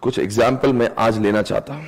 कुछ एग्जाम्पल मैं आज लेना चाहता हूं।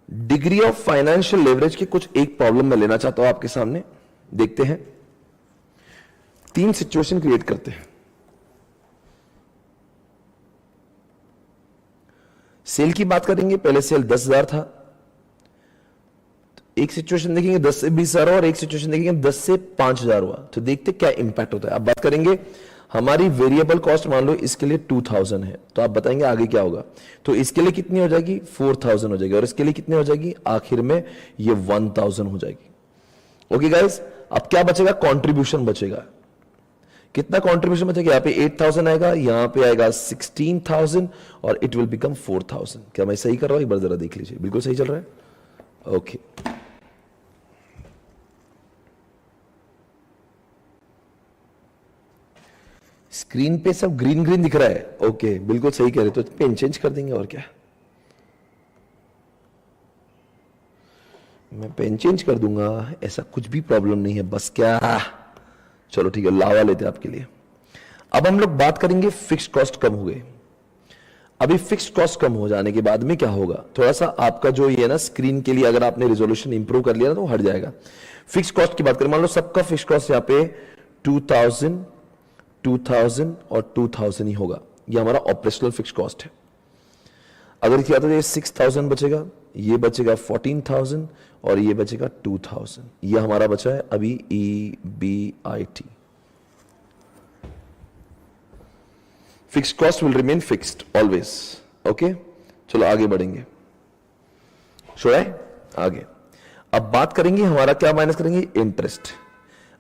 डिग्री ऑफ फाइनेंशियल लेवरेज की कुछ एक प्रॉब्लम मैं लेना चाहता हूं आपके सामने। देखते हैं, 3 सिचुएशन क्रिएट करते हैं। सेल की बात करेंगे। पहले सेल 10,000 था, एक सिचुएशन देखेंगे 10 से 20,000 और एक सिचुएशन देखेंगे 10 से 5,000 हुआ। तो देखते क्या इंपैक्ट होता है। अब बात करेंगे, हमारी वेरिएबल कॉस्ट मान लो इसके लिए 2,000 है, तो आप बताएंगे आगे क्या होगा। तो इसके लिए कितनी हो जाएगी, 4,000 हो जाएगी, और इसके लिए कितनी हो जाएगी, आखिर में ये 1,000 हो जाएगी। ओके गाइस, अब क्या बचेगा, कंट्रीब्यूशन बचेगा। कितना कंट्रीब्यूशन बचेगा, यहां पे 8,000 आएगा, यहां पे आएगा 16,000 और इट विल बिकम 4,000। क्या मैं सही कर रहा हूं, एक बार जरा देख लीजिए, बिल्कुल सही चल रहा है। ओके, स्क्रीन पे सब ग्रीन ग्रीन दिख रहा है। ओके, बिल्कुल सही कह रहे, तो पेन चेंज कर देंगे और क्या। मैं पेन चेंज कर दूंगा, ऐसा कुछ भी प्रॉब्लम नहीं है, बस क्या। चलो ठीक है, लावा लेते हैं आपके लिए। अब हम लोग बात करेंगे फिक्स्ड कॉस्ट कम हुए। अभी फिक्स्ड कॉस्ट कम हो जाने के बाद में क्या होगा, थोड़ा सा आपका जो ये ना स्क्रीन के लिए अगर आपने रेजोल्यूशन इंप्रूव कर लिया ना तो हट जाएगा। फिक्स्ड कॉस्ट की बात करें, मान लो सबका फिक्स्ड कॉस्ट यहाँ पे 2,000, 2,000 और 2,000 ही होगा। ये हमारा ऑपरेशनल फिक्स्ड कॉस्ट है। अगर किया तो ये 6,000 बचेगा, ये बचेगा 14,000 और ये बचेगा 2,000। ये हमारा बचा है अभी EBIT। Fixed cost will remain fixed always. Okay, चलो आगे बढ़ेंगे। आगे अब बात करेंगे, हमारा क्या माइनस करेंगे, इंटरेस्ट।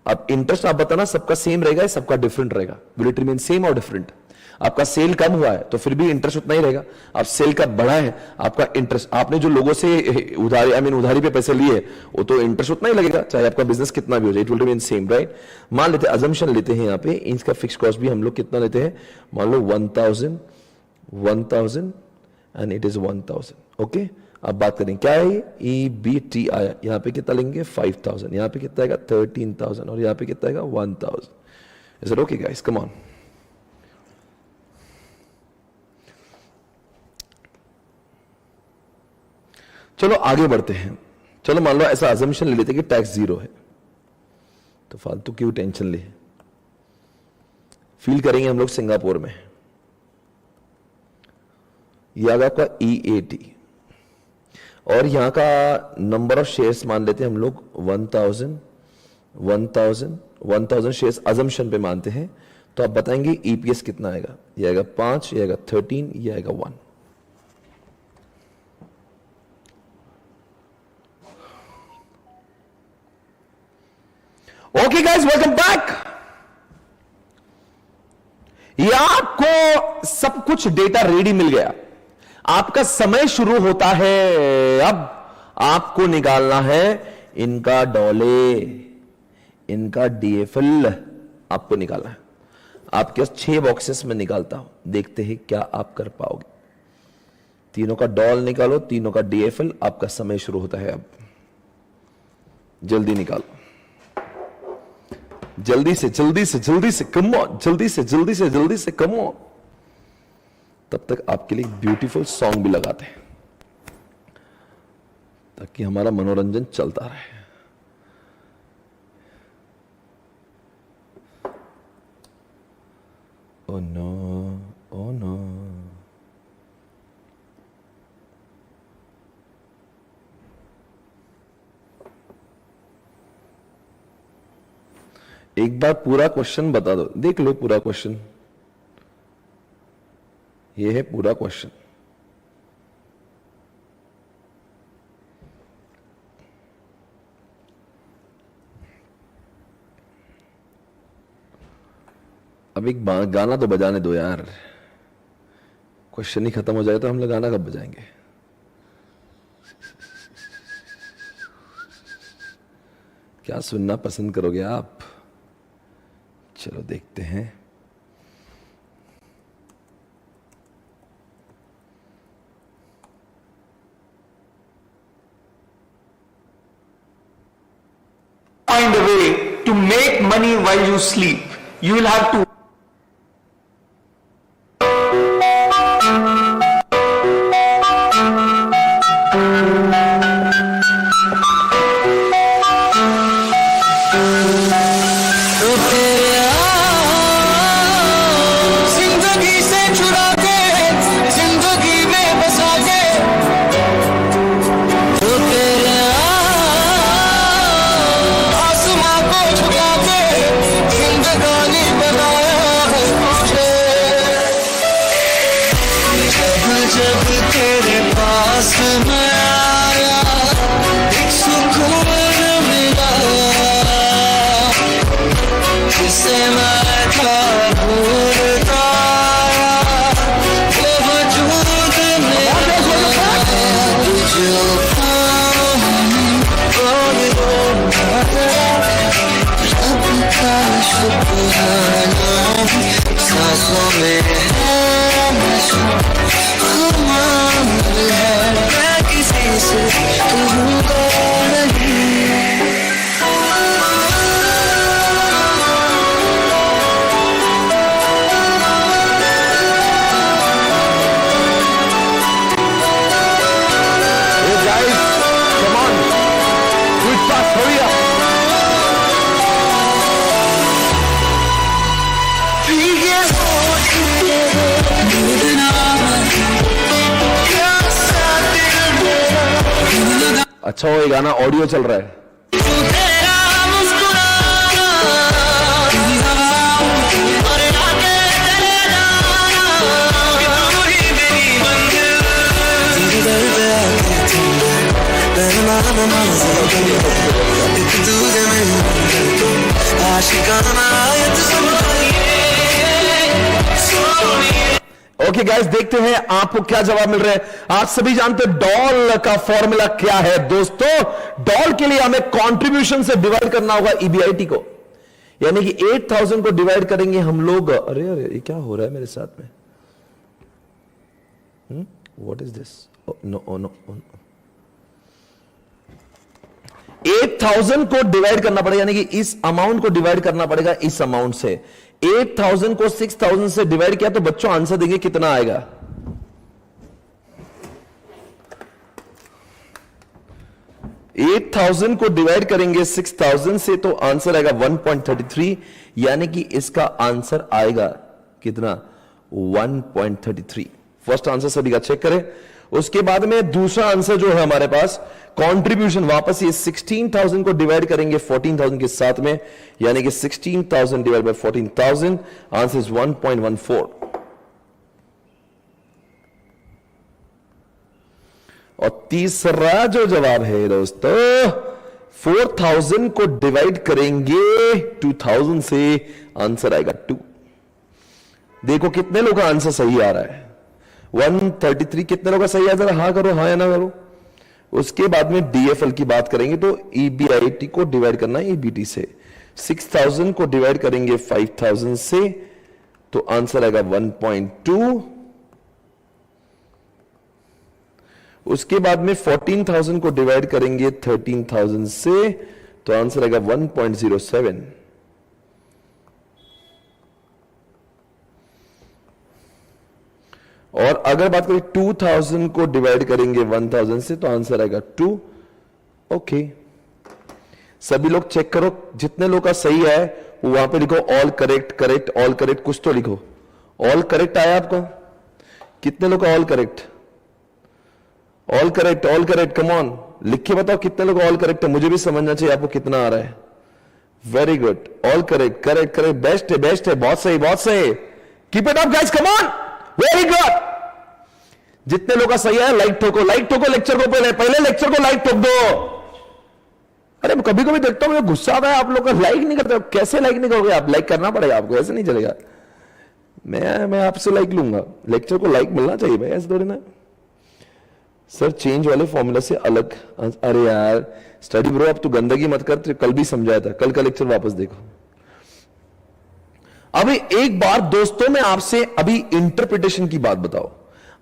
अब इंटरेस्ट आप बताना सबका सेम रहेगा, सबका डिफरेंट रहेगा। विल इट रिमेन सेम और डिफरेंट। आपका सेल कम हुआ है तो फिर भी इंटरेस्ट उतना ही रहेगा। अब सेल का बढ़ा है, आपका इंटरेस्ट, आपने जो लोगों से उधारी उधारी पे पैसे लिए वो तो इंटरेस्ट उतना ही लगेगा, चाहे आपका बिजनेस कितना भी हो जाए, it will remain same, right. मान लेते हैं, अजम्पशन लेते हैं यहाँ पे, इसका फिक्स कॉस्ट भी हम लोग कितना लेते हैं, मान लो 1,000 एंड इट इज 1,000। ओके, अब बात करें क्या है, EBT आया, यहां पे कितना लेंगे 5,000, यहां पे कितना आएगा 13,000 और यहां पे कितना आएगा 1,000। Is it okay guys, come on. चलो आगे बढ़ते हैं। चलो मान लो ऐसा अजम्पशन ले लेते कि टैक्स 0 है, तो फालतू क्यों टेंशन ले। फील करेंगे हम लोग सिंगापुर में, ये आ गया आपका EAT और यहां का नंबर ऑफ शेयर्स मान लेते हैं हम लोग 1,000 शेयर्स अजम्पशन पे मानते हैं। तो आप बताएंगे EPS कितना आएगा, ये आएगा 5, ये आएगा 13, ये आएगा 1। Okay guys, welcome back. ये आपको सब कुछ डेटा रेडी मिल गया, आपका समय शुरू होता है। अब आपको निकालना है इनका डॉले, इनका DFL आपको निकालना है। आपके 6 बॉक्सेस में निकालता हूं, देखते हैं क्या आप कर पाओगे। तीनों का डॉल निकालो, तीनों का DFL। आपका समय शुरू होता है, अब जल्दी निकालो, जल्दी से कम ऑन, जल्दी से कम ऑन। तब तक आपके लिए ब्यूटीफुल सॉन्ग भी लगाते हैं ताकि हमारा मनोरंजन चलता रहे। Oh no, oh no. एक बार पूरा क्वेश्चन बता दो, देख लो पूरा क्वेश्चन। ये है पूरा क्वेश्चन। अब एक गाना तो बजाने दो यार, क्वेश्चन ही खत्म हो जाए तो हम लोग गाना कब बजाएंगे? क्या सुनना पसंद करोगे आप? चलो देखते हैं। Find a way to make money while you sleep. You will have to जिंदगी से चुरा के जिंदगी में बसा के तो तेरे आसमां को झुका के जिंदगानी बनाया है मुझे। जब तेरे पास मैं आया एक सुकून मिला जिसे मैं था भूलता आया वो वजूद में जो रब का शुक्राना सांसों में है मैं किसी से कहूँगा नहीं। Hey guys, come on, do it fast, hurry up. ये होठ तेरे ढूंढना कैसा दिल मेरा ढूंढना अच्छा वो ये गाना ऑडियो चल रहा है। तू तेरा मुस्कुराना और आगे तेरे जाना तू ही मेरी मंजिल दिल पे आके बेरहम मंजिल एक दूजे में आशिकाना आयत सुनाइए सोनिए। ओके गाइस, देखते हैं आपको क्या जवाब मिल रहा है। आप सभी जानते हैं डॉल का फॉर्मूला क्या है दोस्तों। डॉल के लिए हमें कंट्रीब्यूशन से डिवाइड करना होगा ईबीआईटी को, यानी कि 8000 को डिवाइड करेंगे हम लोग। अरे अरे ये क्या हो रहा है मेरे साथ में? What is this? No no 8000 को डिवाइड करना पड़ेगा, यानी कि इस अमाउंट को डिवाइड करना पड़ेगा इस अमाउंट से। 8000 को 6000 से डिवाइड किया तो बच्चों आंसर देखिए कितना आएगा। $8,000 को डिवाइड करेंगे 6000 से तो आंसर आएगा 1.33, यानी कि इसका आंसर आएगा कितना? 1.33। फर्स्ट आंसर सभी का चेक करें। उसके बाद में दूसरा आंसर जो है हमारे पास कंट्रीब्यूशन, वापस ये 16,000 को डिवाइड करेंगे 14,000 के साथ में, यानी कि 16,000 डिवाइड बाय 14,000, आंसर इज 1.14। और तीसरा जो जवाब है दोस्तों, 4,000 को डिवाइड करेंगे 2,000 से, आंसर आएगा 2। देखो कितने लोगों का आंसर सही आ रहा है। 133 कितने लोगों का सही है? जरा हाँ करो, हाँ या ना करो। उसके बाद में डीएफएल की बात करेंगे तो ईबीआईटी को डिवाइड करना है ईबीटी से। 6000 को डिवाइड करेंगे 5000 से तो आंसर आएगा 1.2। उसके बाद में 14,000 को डिवाइड करेंगे 13,000 से तो आंसर आएगा 1.07। और अगर बात करें 2000 को डिवाइड करेंगे 1000 से तो आंसर आएगा 2। ओके, सभी लोग चेक करो, जितने लोग का सही है वो वहां पे लिखो all correct, correct, all correct, कुछ तो लिखो। ऑल करेक्ट आया आपका? कितने लोग का all correct? All correct, all correct, come on लिख के बताओ कितने लोग ऑल करेक्ट है, मुझे भी समझना चाहिए आपको कितना आ रहा है। Very good, all correct, correct correct, best है, बेस्ट है, बहुत सही, बहुत सही। Keep it up guys, come on, very good. जितने लोग का सही है लाइक ठोको, लाइक ठोको लेक्चर को, पहले लेक्चर को लाइक ठोक दो। अरे कभी कभी देखता हूं मुझे गुस्सा आता है, आप लोग का लाइक नहीं करते। कैसे लाइक नहीं करोगे आप? लाइक करना पड़ेगा आपको, ऐसे नहीं चलेगा। मैं आपसे लाइक लूंगा, लेक्चर को लाइक मिलना चाहिए भाई, ऐसे थोड़ी ना। सर चेंज वाले फॉर्मूला से अलग, अरे यार स्टडी ब्रो अब तू गंदगी मत कर, कल भी समझाया था, कल का लेक्चर वापस देखो। अभी एक बार दोस्तों मैं आपसे अभी इंटरप्रिटेशन की बात बताओ,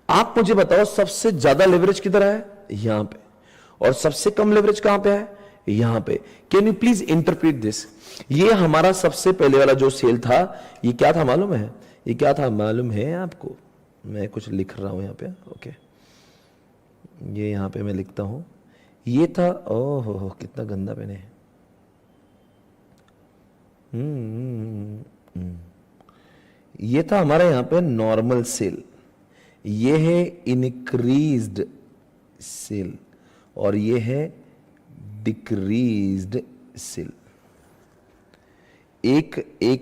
आप मुझे बताओ सबसे ज्यादा लेवरेज किधर है? यहां पे, और सबसे कम लेवरेज कहां पे है? यहां पे। Can you please interpret this? ये हमारा सबसे पहले वाला जो सेल था, ये क्या था मालूम है? ये क्या था मालूम है आपको? मैं कुछ लिख रहा हूं यहां पे, ओके, ये यहां पे मैं लिखता हूं, ये था, ओहो कितना गंदा पेन है, ये था हमारा यहां पे नॉर्मल सेल, ये है इंक्रीज्ड सेल, और ये है डिक्रीज्ड सेल। एक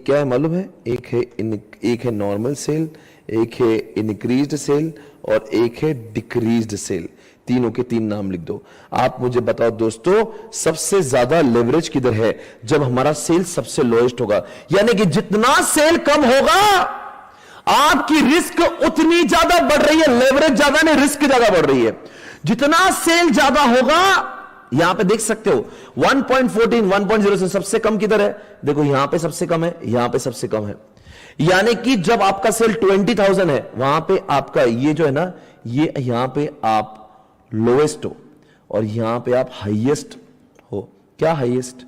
क्या है मालूम है? एक है नॉर्मल सेल, एक है इंक्रीज्ड सेल, और एक है डिक्रीज्ड सेल। तीनों के तीन नाम लिख दो। आप मुझे बताओ दोस्तों, सबसे ज्यादा लेवरेज किधर है? जब हमारा सेल सबसे लोएस्ट होगा, यानी कि जितना सेल कम होगा आपकी रिस्क उतनी ज्यादा बढ़ रही है। लेवरेज ज्यादा नहीं, रिस्क ज्यादा बढ़ रही है। जितना सेल ज्यादा होगा, यहां पे देख सकते हो 1.14 1.0 से सबसे कम किधर है? देखो यहां पे सबसे कम है, यहां पे सबसे कम है। यानी कि जब आपका सेल 20,000 है, वहां पे आपका ये जो है ना, ये यहां पे आप लोएस्ट हो, और यहां पे आप हाईएस्ट हो। क्या हाईएस्ट?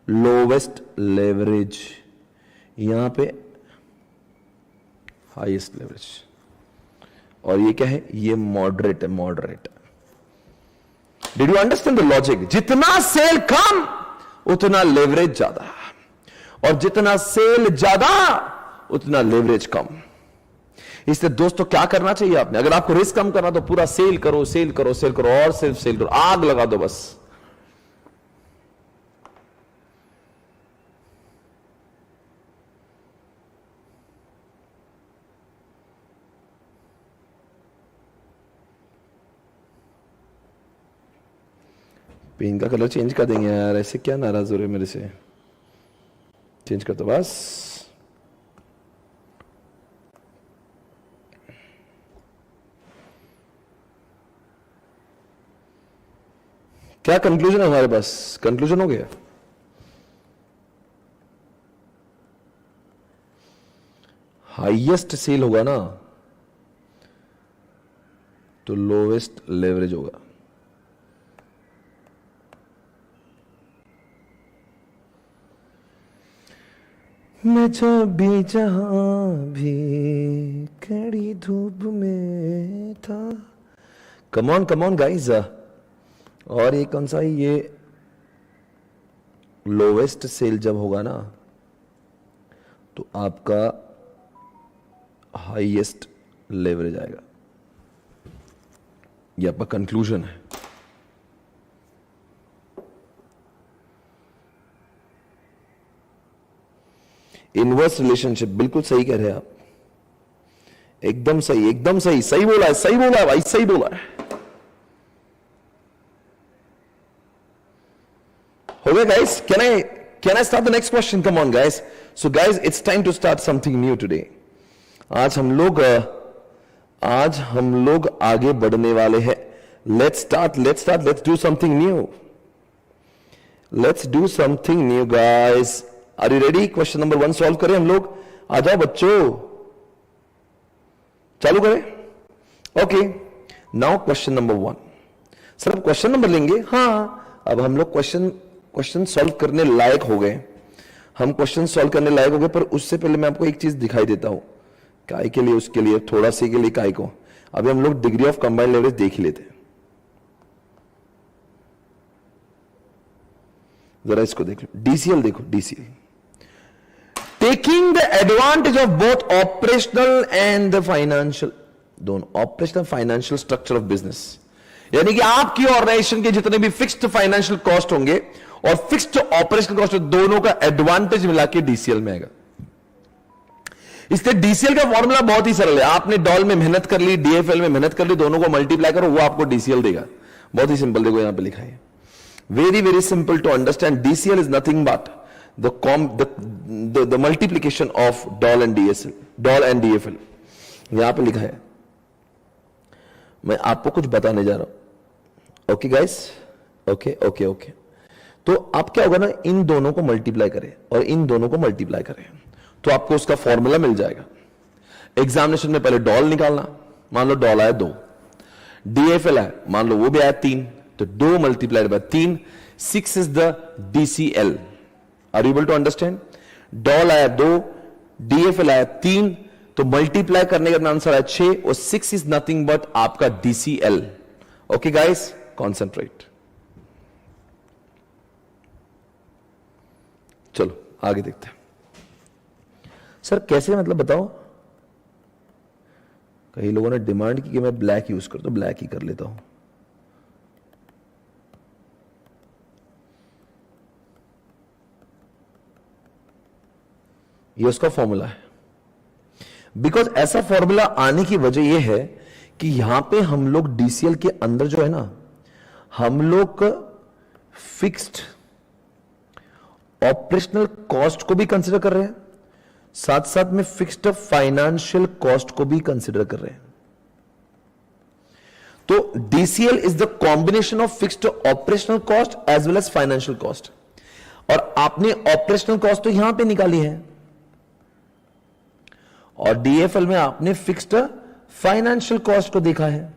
Lowest leverage. यहां पे हाईएस्ट लेवरेज, और ये क्या है? ये मॉडरेट है, moderate. Did you understand the logic? जितना सेल कम उतना लेवरेज ज्यादा, और जितना सेल ज्यादा उतना लेवरेज कम। इसलिए दोस्तों क्या करना चाहिए आपने? अगर आपको रिस्क कम करना तो पूरा सेल करो, सेल करो, सेल करो, और सिर्फ सेल करो, आग लगा दो बस। पेन का कलर चेंज कर देंगे यार, ऐसे क्या नाराज हो रहे मेरे से? चेंज कर दो बस। क्या कंक्लूजन है हमारे पास? कंक्लूजन हो गया? हाईएस्ट सेल होगा ना तो लोवेस्ट लेवरेज होगा। मैं जब भी जहां भी कड़ी धूप में था। Come on come on guys. और ये कौन सा है? ये लोवेस्ट सेल जब होगा ना तो आपका हाईएस्ट लेवरेज आएगा। ये आपका कंक्लूजन है। इनवर्स रिलेशनशिप, बिल्कुल सही कह रहे हैं आप, एकदम सही, एकदम सही, सही बोला है, सही बोला है भाई, सही बोला है। हो गया guys? Can I start the next question? Come on guys. So guys, it's time to start something new today. आज हम लोग आगे बढ़ने वाले हैं। Let's do something new. Let's do something new guys. Are you ready? Question number 1 solve करें हम लोग। आ जाओ बच्चों, चालू करें। Okay, now question number 1। Sir अब क्वेश्चन नंबर लेंगे? हाँ, अब हम लोग क्वेश्चन सॉल्व करने लायक हो गए। हम क्वेश्चन सॉल्व करने लायक हो गए, पर उससे पहले मैं आपको एक चीज दिखाई देता हूं। काय के लिए? उसके लिए थोड़ा सी के लिए काय को। अभी हम लोग डिग्री ऑफ कंबाइंड लेवरेज देख ही लेते हैं। जरा इसको देख लो, डीसीएल देखो, DCL. Taking the advantage of both operational and the financial, दोनों operational financial structure of business, यानी कि आपकी ऑर्गेनाइजेशन के जितने भी फिक्स्ड फाइनेंशियल कॉस्ट होंगे और फिक्स्ड ऑपरेशनल कॉस्ट, दोनों का एडवांटेज मिला के डीसीएल में आएगा। इसलिए डीसीएल का फॉर्मूला बहुत ही सरल है। आपने डॉल में मेहनत कर ली, डीएफएल में मेहनत कर ली, दोनों को मल्टीप्लाई करो, वो आपको डीसीएल देगा। बहुत ही सिंपल, देखो यहां पे लिखा है, very very simple to understand. DCL is nothing but the multiplication of DOL and DSL, DOL and DFL. यहां पे लिखा है, मैं आपको कुछ बताने जा रहा हूं। Okay guys, okay okay okay. तो आप क्या होगा ना, इन दोनों को मल्टीप्लाई करें और इन दोनों को मल्टीप्लाई करें तो आपको उसका फॉर्मूला मिल जाएगा। एग्जामिनेशन में पहले डॉल निकालना, मान लो डॉल आया 2, डीएफएल है मान लो वो भी आया 3, तो 2 multiplied by 3, 6 is the DCL. Are you able to understand? DOL आया 2, डीएफएल आया 3, तो मल्टीप्लाई करने का आंसर आया 6 और 6 इज नथिंग बट आपका डीसीएल। Okay guys, concentrate. चलो आगे देखते हैं। सर कैसे, मतलब बताओ। कई लोगों ने डिमांड की कि मैं ब्लैक यूज कर, तो ब्लैक ही कर लेता हूं। ये उसका फॉर्मूला है। बिकॉज ऐसा फॉर्मूला आने की वजह यह है कि यहां पे हम लोग डीसीएल के अंदर जो है ना, हम लोग फिक्स्ड ऑपरेशनल कॉस्ट को भी कंसिडर कर रहे हैं, साथ साथ में फिक्स्ड फाइनेंशियल कॉस्ट को भी कंसिडर कर रहे हैं। तो DCL is the combination of fixed operational cost as well as financial cost. और आपने ऑपरेशनल कॉस्ट तो यहां पे निकाली है और डीएफएल में आपने फिक्स्ड फाइनेंशियल कॉस्ट को देखा है।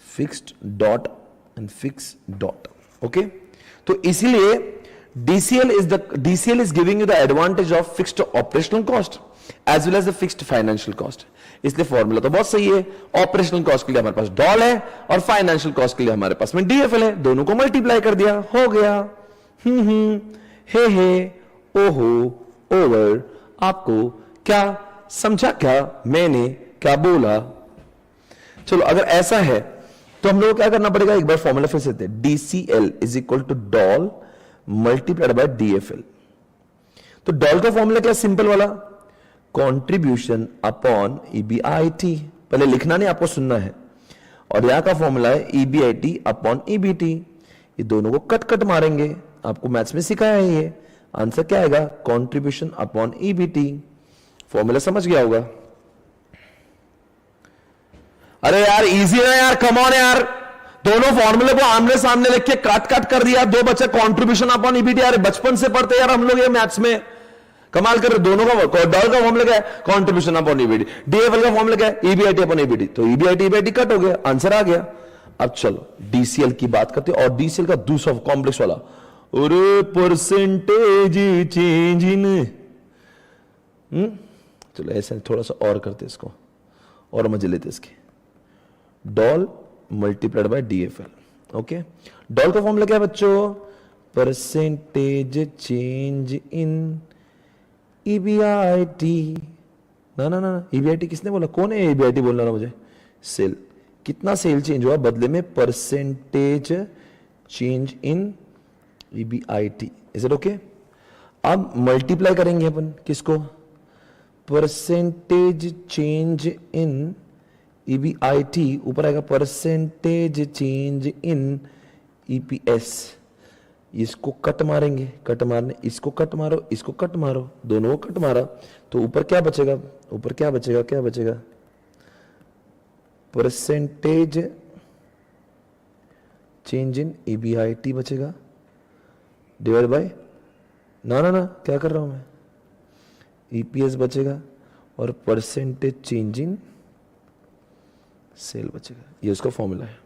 Fixed dot and fix dot. Okay, तो इसीलिए DCL is giving you the advantage of fixed operational cost as well as the fixed financial cost. इसलिए फॉर्मूला तो बहुत सही है। ऑपरेशनल कॉस्ट के लिए हमारे पास डॉल है और फाइनेंशियल कॉस्ट के लिए हमारे पास में डीएफएल है, दोनों को मल्टीप्लाई कर दिया, हो गया। हे ओहो ओवर। आपको क्या समझा, क्या मैंने क्या बोला? चलो अगर ऐसा है तो हम लोग को क्या करना पड़ेगा, एक बार फॉर्मूला फिर से देते हैं। DCL is equal to DOL multiplied by DFL. तो डॉल का फॉर्मूला क्या, सिंपल वाला, कंट्रीब्यूशन अपॉन ईबीआईटी। पहले लिखना नहीं, आपको सुनना है। और यहां का फॉर्मूला है ईबीआईटी अपॉन ईबीटी। ये दोनों को कट कट मारेंगे, आपको मैथ्स में सिखाया है ये। आंसर क्या आएगा, कंट्रीब्यूशन अपॉन ईबीटी। फॉर्मूला समझ गया होगा। अरे यार इजी है यार, कम ऑन यार। दोनों फॉर्मूले को आमने सामने लिख के काट काट कर दिया, 2 बच्चे कंट्रीब्यूशन अपॉन ईबीटी। यार बचपन से पढ़ते यार हम लोग ये मैथ्स में, कमाल कर रहे। दोनों का डॉल का फॉर्मूला क्या है, कंट्रीब्यूशन अपॉन ईबीटी। डीएफएल का फॉर्मूला क्या है, ईबीआईटी अपॉन ईबीटी। तो ईबीआईटी ईबीआईटी कट हो गया, आंसर आ गया। अब चलो डीसीएल की बात करते हैं, और डीसीएल का दूसरा कॉम्प्लेक्स वाला, अरे परसेंटेज चेंज इन। चलो ऐसे थोड़ा सा और करते इसको, और मजे लेते इसके। Doll multiplied by DFL. Okay, doll का फॉर्मूला क्या है बच्चों, परसेंटेज चेंज इन ईबीआईटी। ना ईबीआईटी किसने बोला, कौन है ईबीआईटी बोलना रहा मुझे? सेल। कितना सेल चेंज हुआ, बदले में percentage change in EBIT. Is it okay? अब मल्टीप्लाई करेंगे अपन किसको, परसेंटेज चेंज इन ईबीआईटी, ऊपर आएगा परसेंटेज चेंज इन ईपीएस। इसको कट मारेंगे, कट मारने, इसको कट मारो, इसको कट मारो, दोनों को कट मारा, तो ऊपर क्या बचेगा, ऊपर क्या बचेगा, क्या बचेगा, परसेंटेज चेंज इन ईबीआईटी बचेगा, डिवाइड बाय ना क्या कर रहा हूं मैं, ईपीएस बचेगा और परसेंटेज चेंज इन सेल बचेगा। ये उसका फॉर्मूला है।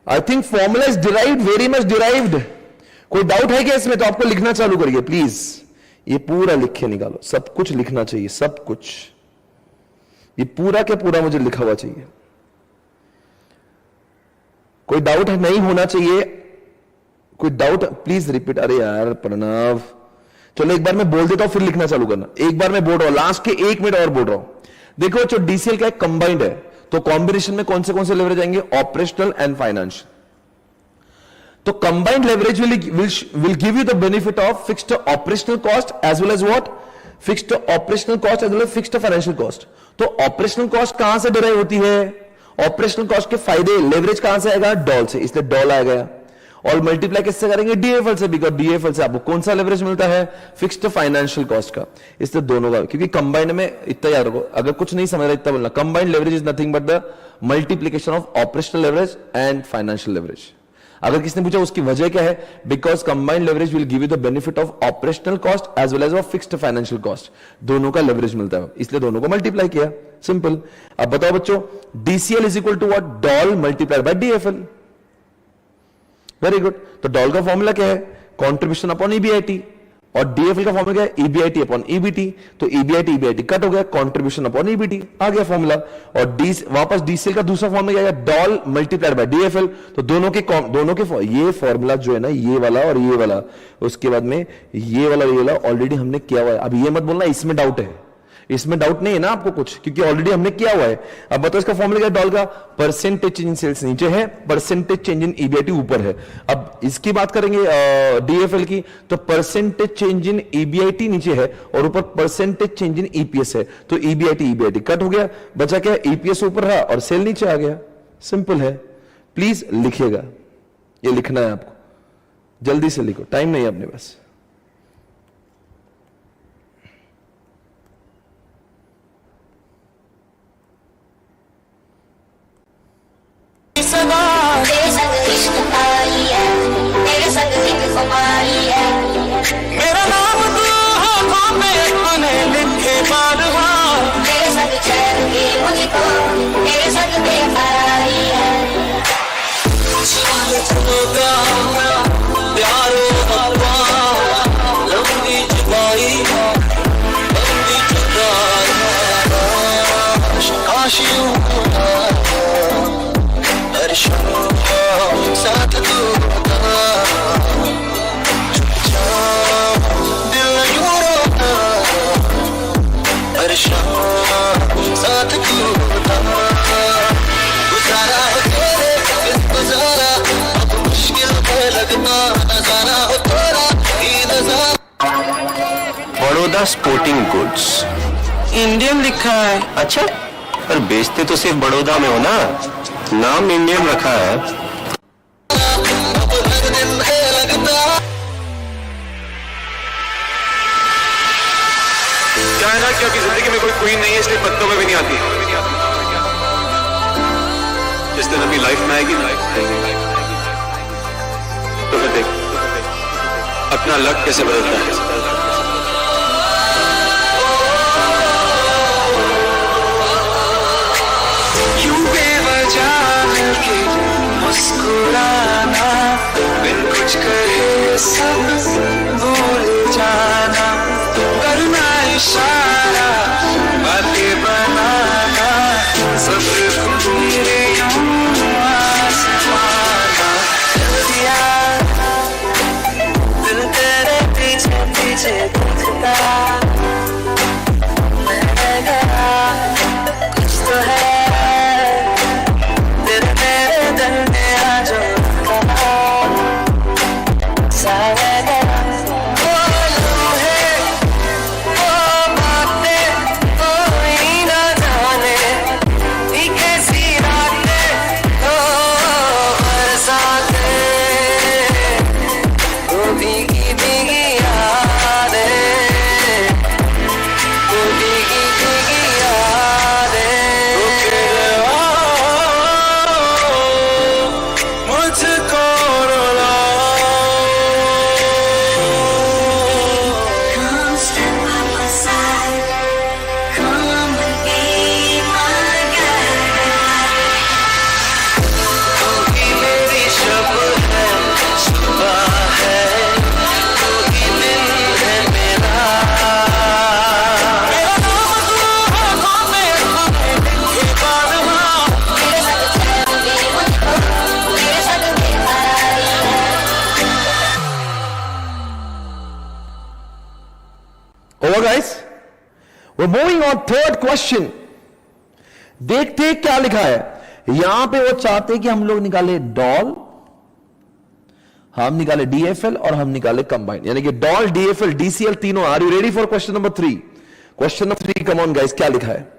I think formula is derived, very much derived. कोई डाउट है क्या इसमें? तो आपको लिखना चालू करिए प्लीज, ये पूरा लिख के निकालो, सब कुछ लिखना चाहिए, सब कुछ, ये पूरा के पूरा मुझे लिखा हुआ चाहिए। कोई डाउट है, नहीं होना चाहिए। कोई डाउट प्लीज रिपीट। अरे यार प्रणव, चलो एक बार मैं बोल देता हूं फिर लिखना चालू करना। एक बार मैं बोल रहा हूं, लास्ट के 1 मिनट और बोल रहा हूं। देखो जो डीसीएल क्या है, कंबाइंड है, तो कॉम्बिनेशन में कौन से लेवरेज आएंगे, ऑपरेशनल एंड फाइनेंशियल। तो combined leverage will give you the benefit of fixed operational cost as well as what, fixed operational cost as well as fixed financial cost. तो ऑपरेशनल कॉस्ट कहां से derive होती है, operational cost के फायदे, leverage कहां से आएगा? डॉल से, इसलिए डॉल आ गया। और मल्टीप्लाई किससे करेंगे? डीएफएल से, बिकॉज डीएफएल से आपको कौन सा लेवरेज मिलता है? फिक्स्ड फाइनेंशियल कॉस्ट का। इसलिए दोनों का, क्योंकि कंबाइंड में इतना याद रखो, अगर कुछ नहीं समझ रहा इतना बोलना, combined leverage is nothing but the multiplication of operational leverage and financial leverage. अगर किसने पूछा उसकी वजह क्या है? Because combined leverage will give you the benefit of operational cost as well as of fixed financial cost, दोनों का leverage मिलता है, इसलिए दोनों को मल्टीप्लाई किया, सिंपल। अब बताओ बच्चों, DCL is equal to what? DOL multiplied by DFL. Very good. तो डॉल का फॉर्मूला क्या है? कॉन्ट्रीब्यूशन अपॉन ईबीआईटी, और डीएफएल का फॉर्मूला क्या है? EBIT upon EBT. तो ईबीआईटी ईबीआईटी कट हो गया, कॉन्ट्रीब्यूशन अपॉन ईबीटी आ गया फॉर्मूला। और डी वापस डीसीएल का दूसरा फॉर्मूला क्या है? Doll multiplied by DFL. तो दोनों के ये फॉर्मूला जो है ना, ये वाला और ये वाला, उसके बाद में ये वाला ऑलरेडी हमने किया हुआ है। अब ये मत बोलना इसमें डाउट है, इसमें डाउट नहीं है ना आपको कुछ, क्योंकि ऑलरेडी हमने किया हुआ है। अब बताओ इसका फॉर्मूला क्या है? डॉल का परसेंटेज चेंज इन सेल्स नीचे है, परसेंटेज चेंज इन ईबीआईटी ऊपर है। अब इसकी बात करेंगे डीएफएल की, तो परसेंटेज चेंज इन ईबीआईटी नीचे है और ऊपर परसेंटेज चेंज इन ईपीएस है। तो ईबीआईटी कट हो गया, बचा क्या? ईपीएस ऊपर रहा और सेल नीचे आ गया, सिंपल है। प्लीज लिखिएगा, ये लिखना है आपको, जल्दी से लिखो, टाइम नहीं है अपने पास। तेरे संग इश्क आई है, तेरे संग जिंदगी खुमारी है। मेरा नाम तू हाथों में तूने लिखे बारहा, तेरे संग चैन की मुझको, तेरे संग बेकरारी है। होगा प्यारो हवा, लंबी जुबाई लंबी जुदाई, काशी साथ तू दिल यूं रोता, परेशान साथ तू गुजारा हो तेरे बिन गुजारा, अब मुश्किल में लगता नजारा हो तेरा ही नजारा। बड़ौदा स्पोर्टिंग गुड्स इंडियन लिखा है। अच्छा, पर बेचते तो सिर्फ बड़ौदा में हो ना, नाम इंडियन रखा है। क्या है ना कि आपकी जिंदगी में कोई क्वीन नहीं है, इसलिए पत्तों में भी नहीं आती। जिस दिन अपनी लाइफ में आएगी तो फिर देख अपना लक कैसे बदलता है। मुस्कुराना, बिन कुछ कहे सब भूल जाना, करना इशारा, बातें बनाना, सब मेरे आसमाना। दिल तेरे पीछे पीछे दिखता, मैं गया कुछ तो है Over guys, we're moving on third question. देखते क्या लिखा है यहां पे। वो चाहते कि हम लोग निकाले डॉल, हम निकाले डीएफएल और हम निकाले कंबाइंड, यानी कि डॉल, डीएफएल, डीसीएल तीनों। Are you ready for question number 3? Question number 3, come on guys, क्या लिखा है?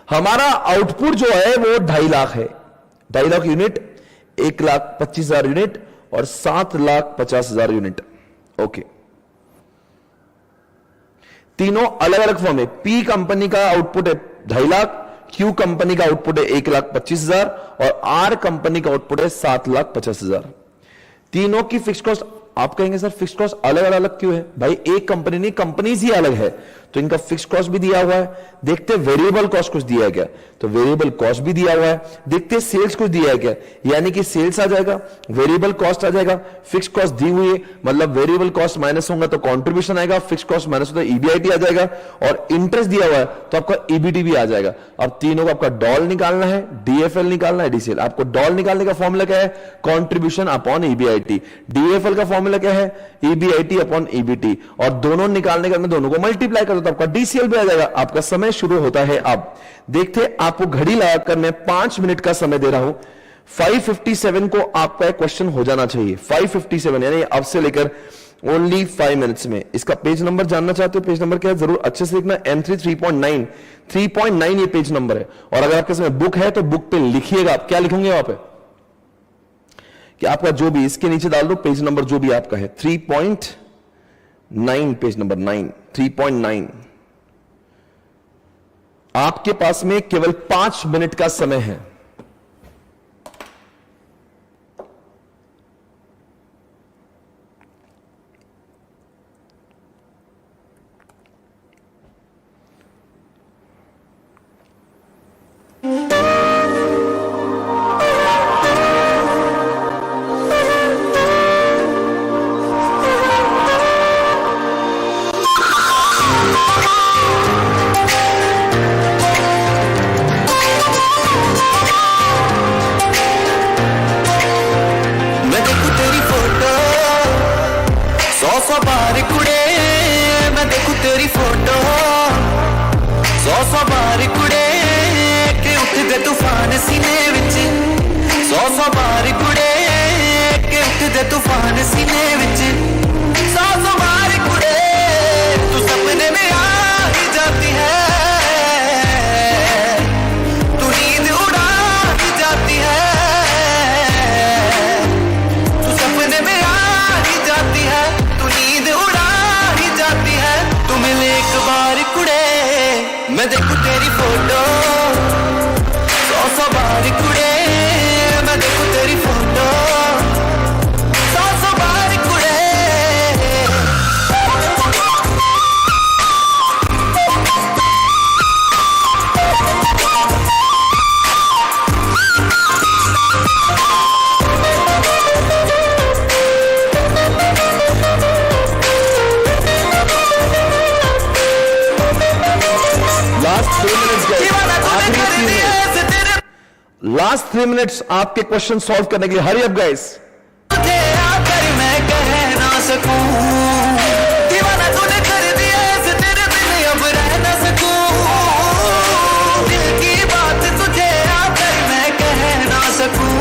हमारा आउटपुट जो है वो 2.5 लाख है, 2.5 लाख यूनिट, 1,25,000 यूनिट और 7,50,000 यूनिट। ओके, तीनों अलग अलग फॉर्म है। पी कंपनी का आउटपुट है 2.5 लाख, क्यू कंपनी का आउटपुट है 1,25,000 और आर कंपनी का आउटपुट है 7,50,000। तीनों की फिक्स कॉस्ट, आप कहेंगे सर फिक्स कॉस्ट अलग अलग क्यों है? भाई एक कंपनी नहीं, कंपनीज ही अलग है, तो इनका फिक्स कॉस्ट भी दिया हुआ है। देखते वेरिएबल कॉस्ट कुछ दिया है क्या, तो वेरिएबल कॉस्ट भी दिया हुआ है। देखते सेल्स कुछ दिया है क्या, यानी कि सेल्स आ जाएगा, वेरिएबल कॉस्ट आ जाएगा, फिक्स कॉस्ट दी हुई है, मतलब वेरिएबल कॉस्ट माइनस होगा तो कंट्रीब्यूशन आएगा, फिक्स कॉस्ट माइनस होता है ईबीआईटी आ जाएगा, और इंटरेस्ट दिया हुआ है तो आपका ईबीटी भी आ जाएगा। अब तीनों को आपका डॉल निकालना है, डीएफएल निकालना है, डीसीएल। आपको डॉल निकालने का फॉर्मूला क्या है? Contribution upon EBIT. डीएफएल का फॉर्मूला क्या है? EBIT upon EBT. और दोनों निकालने के बाद दोनों को मल्टीप्लाई कर दो तो आपका डीसीएल भी आ जाएगा। आपका समय शुरू होता है। अब देखते, आपको घड़ी लगाकर मैं 5 मिनट का समय दे रहा हूं। 5:57 को आपका क्वेश्चन हो जाना चाहिए। 5:57 यानी अब से लेकर ओनली 5 मिनट्स में। इसका पेज नंबर जानना चाहते हो? पेज नंबर क्या है जरूर अच्छे से लिखना। M3 3.9 3.9 ये पेज नंबर है। और अगर आपके साथ बुक है तो बुक पे लिखिएगा। आप क्या लिखेंगे वहां पे कि आपका जो भी, इसके नीचे डाल दो पेज नंबर जो भी आपका है। 3.9 पेज नंबर 9 3.9। आपके पास में केवल 5 मिनट का समय है। मैं देखूं तेरी फोटो 100 बार कुड़े, मैं देखूं तेरी फोटो 100 बार कुड़े, कि उठदे तूफान सीने विच 100 बार कुड़े, कि उठदे तूफान सीने विच 100 बार कुड़े, तू सपने में आ ही जाती है, तू नींद उड़ा ही जाती है, सपने में आ ही जाती है, तू नींद उड़ा ही जाती है, तू मिले एक बार कुड़े, मैं देखूं तेरी फोटो 100 बार कुड़े, मैं देखूं तेरी फोटो 100 बार कुड़े। लास्ट 3 मिनट्स आपके क्वेश्चन सॉल्व करने के लिए। Hurry up guys. तुझे आकर मैं कह ना सकूं, दीवाना तूने कर दिया ऐसे, तेरे बिन अब रह ना सकूं, दिल की बात तुझे आकर मैं कह ना सकूं,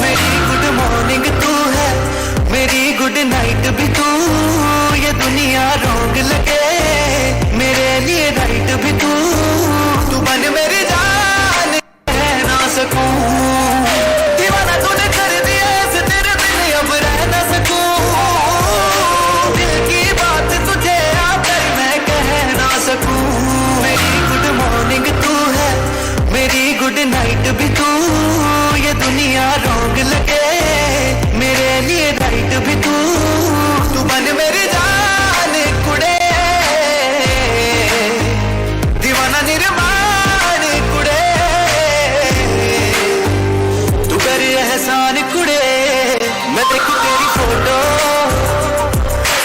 मेरी गुड मॉर्निंग तू है, मेरी गुड नाइट भी तू, ये दुनिया रॉन्ग लगे मेरे लिए राइट भी तू, तू बन मेरी जान कह ना सकूं, दीवाना तूने कर दिया ऐसे, तेरे बिन अब रह ना सकूं, दिल की बात तुझे आकर मैं कह ना सकूं, मेरी गुड मॉर्निंग तू है, मेरी गुड नाइट भी तू, ये दुनिया रॉन्ग लगे मेरे लिए राइट भी तू, तू बन मेरी जान कुड़े, दीवाना निर्माण कुड़े, तू कर एहसान कुड़े, मैं देखूं तेरी फोटो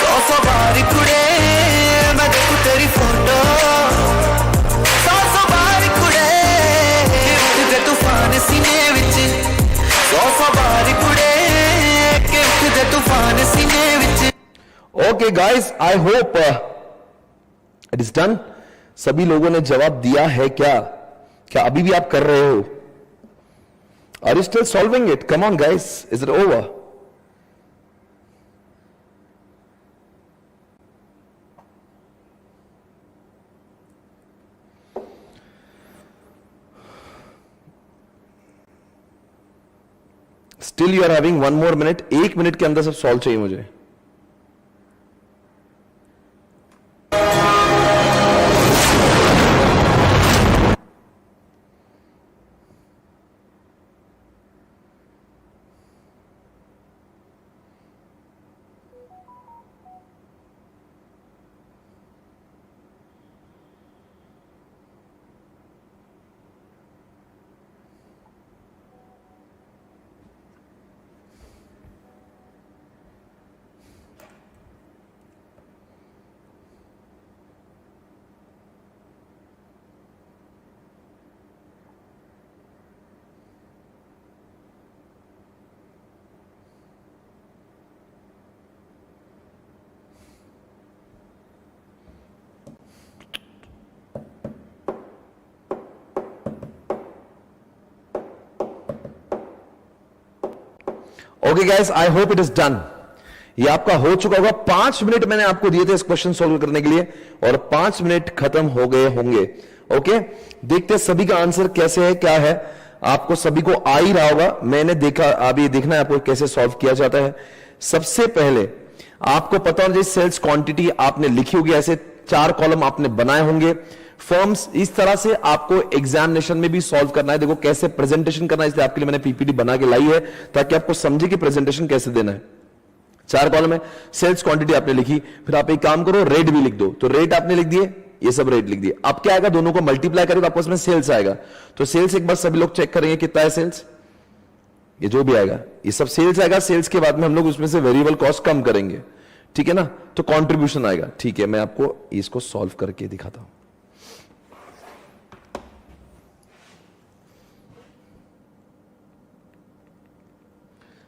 100 बार कुड़े, मैं देखूं तेरी फोटो 100 बार कुड़े, कि उठदे तूफान सीने विच 100 बार कुड़े, कि उठदे तूफान सीने विच। Okay guys, I hope it is done. सभी लोगों ने जवाब दिया है क्या? क्या अभी भी आप कर रहे हो? Are you still solving it? Come on guys, is it over? Still you are having 1 more minute, 1 minute के अंदर सब सॉल्व चाहिए मुझे। Okay guys, I hope it is done. ये आपका हो चुका होगा। 5 मिनट मैंने आपको दिए थे इस क्वेश्चन सॉल्व करने के लिए और 5 मिनट खत्म हो गए होंगे। ओके, देखते हैं सभी का आंसर कैसे है, क्या है। आपको सभी को आ ही रहा होगा, मैंने देखा। अभी देखना है आपको कैसे सॉल्व किया जाता है। सबसे पहले आपको पता होना चाहिए सेल्स क्वांटिटी आपने लिखी होगी, ऐसे 4 कॉलम आपने बनाए होंगे। फर्म्स इस तरह से आपको एग्जामिनेशन में भी सॉल्व करना है। देखो कैसे प्रेजेंटेशन करना है, इसलिए आपके लिए मैंने पीपीटी बना के लाई है ताकि आपको समझे कि प्रेजेंटेशन कैसे देना है। 4 कॉलम है, सेल्स क्वांटिटी आपने लिखी, फिर आप एक काम करो रेट भी लिख दो। तो रेट आपने लिख दिए, ये सब रेट लिख दिए। अब क्या आएगा, दोनों को मल्टीप्लाई करें तो आपको इसमें सेल्स आएगा। तो सेल्स एक बार सभी लोग चेक करेंगे कितना है सेल्स, ये जो भी आएगा ये सब सेल्स आएगा। सेल्स के बाद में हम लोग उसमें से वेरिएबल कॉस्ट कम करेंगे, ठीक है ना। तो कंट्रीब्यूशन आएगा, ठीक है। मैं आपको इसको सॉल्व करके दिखाता हूं।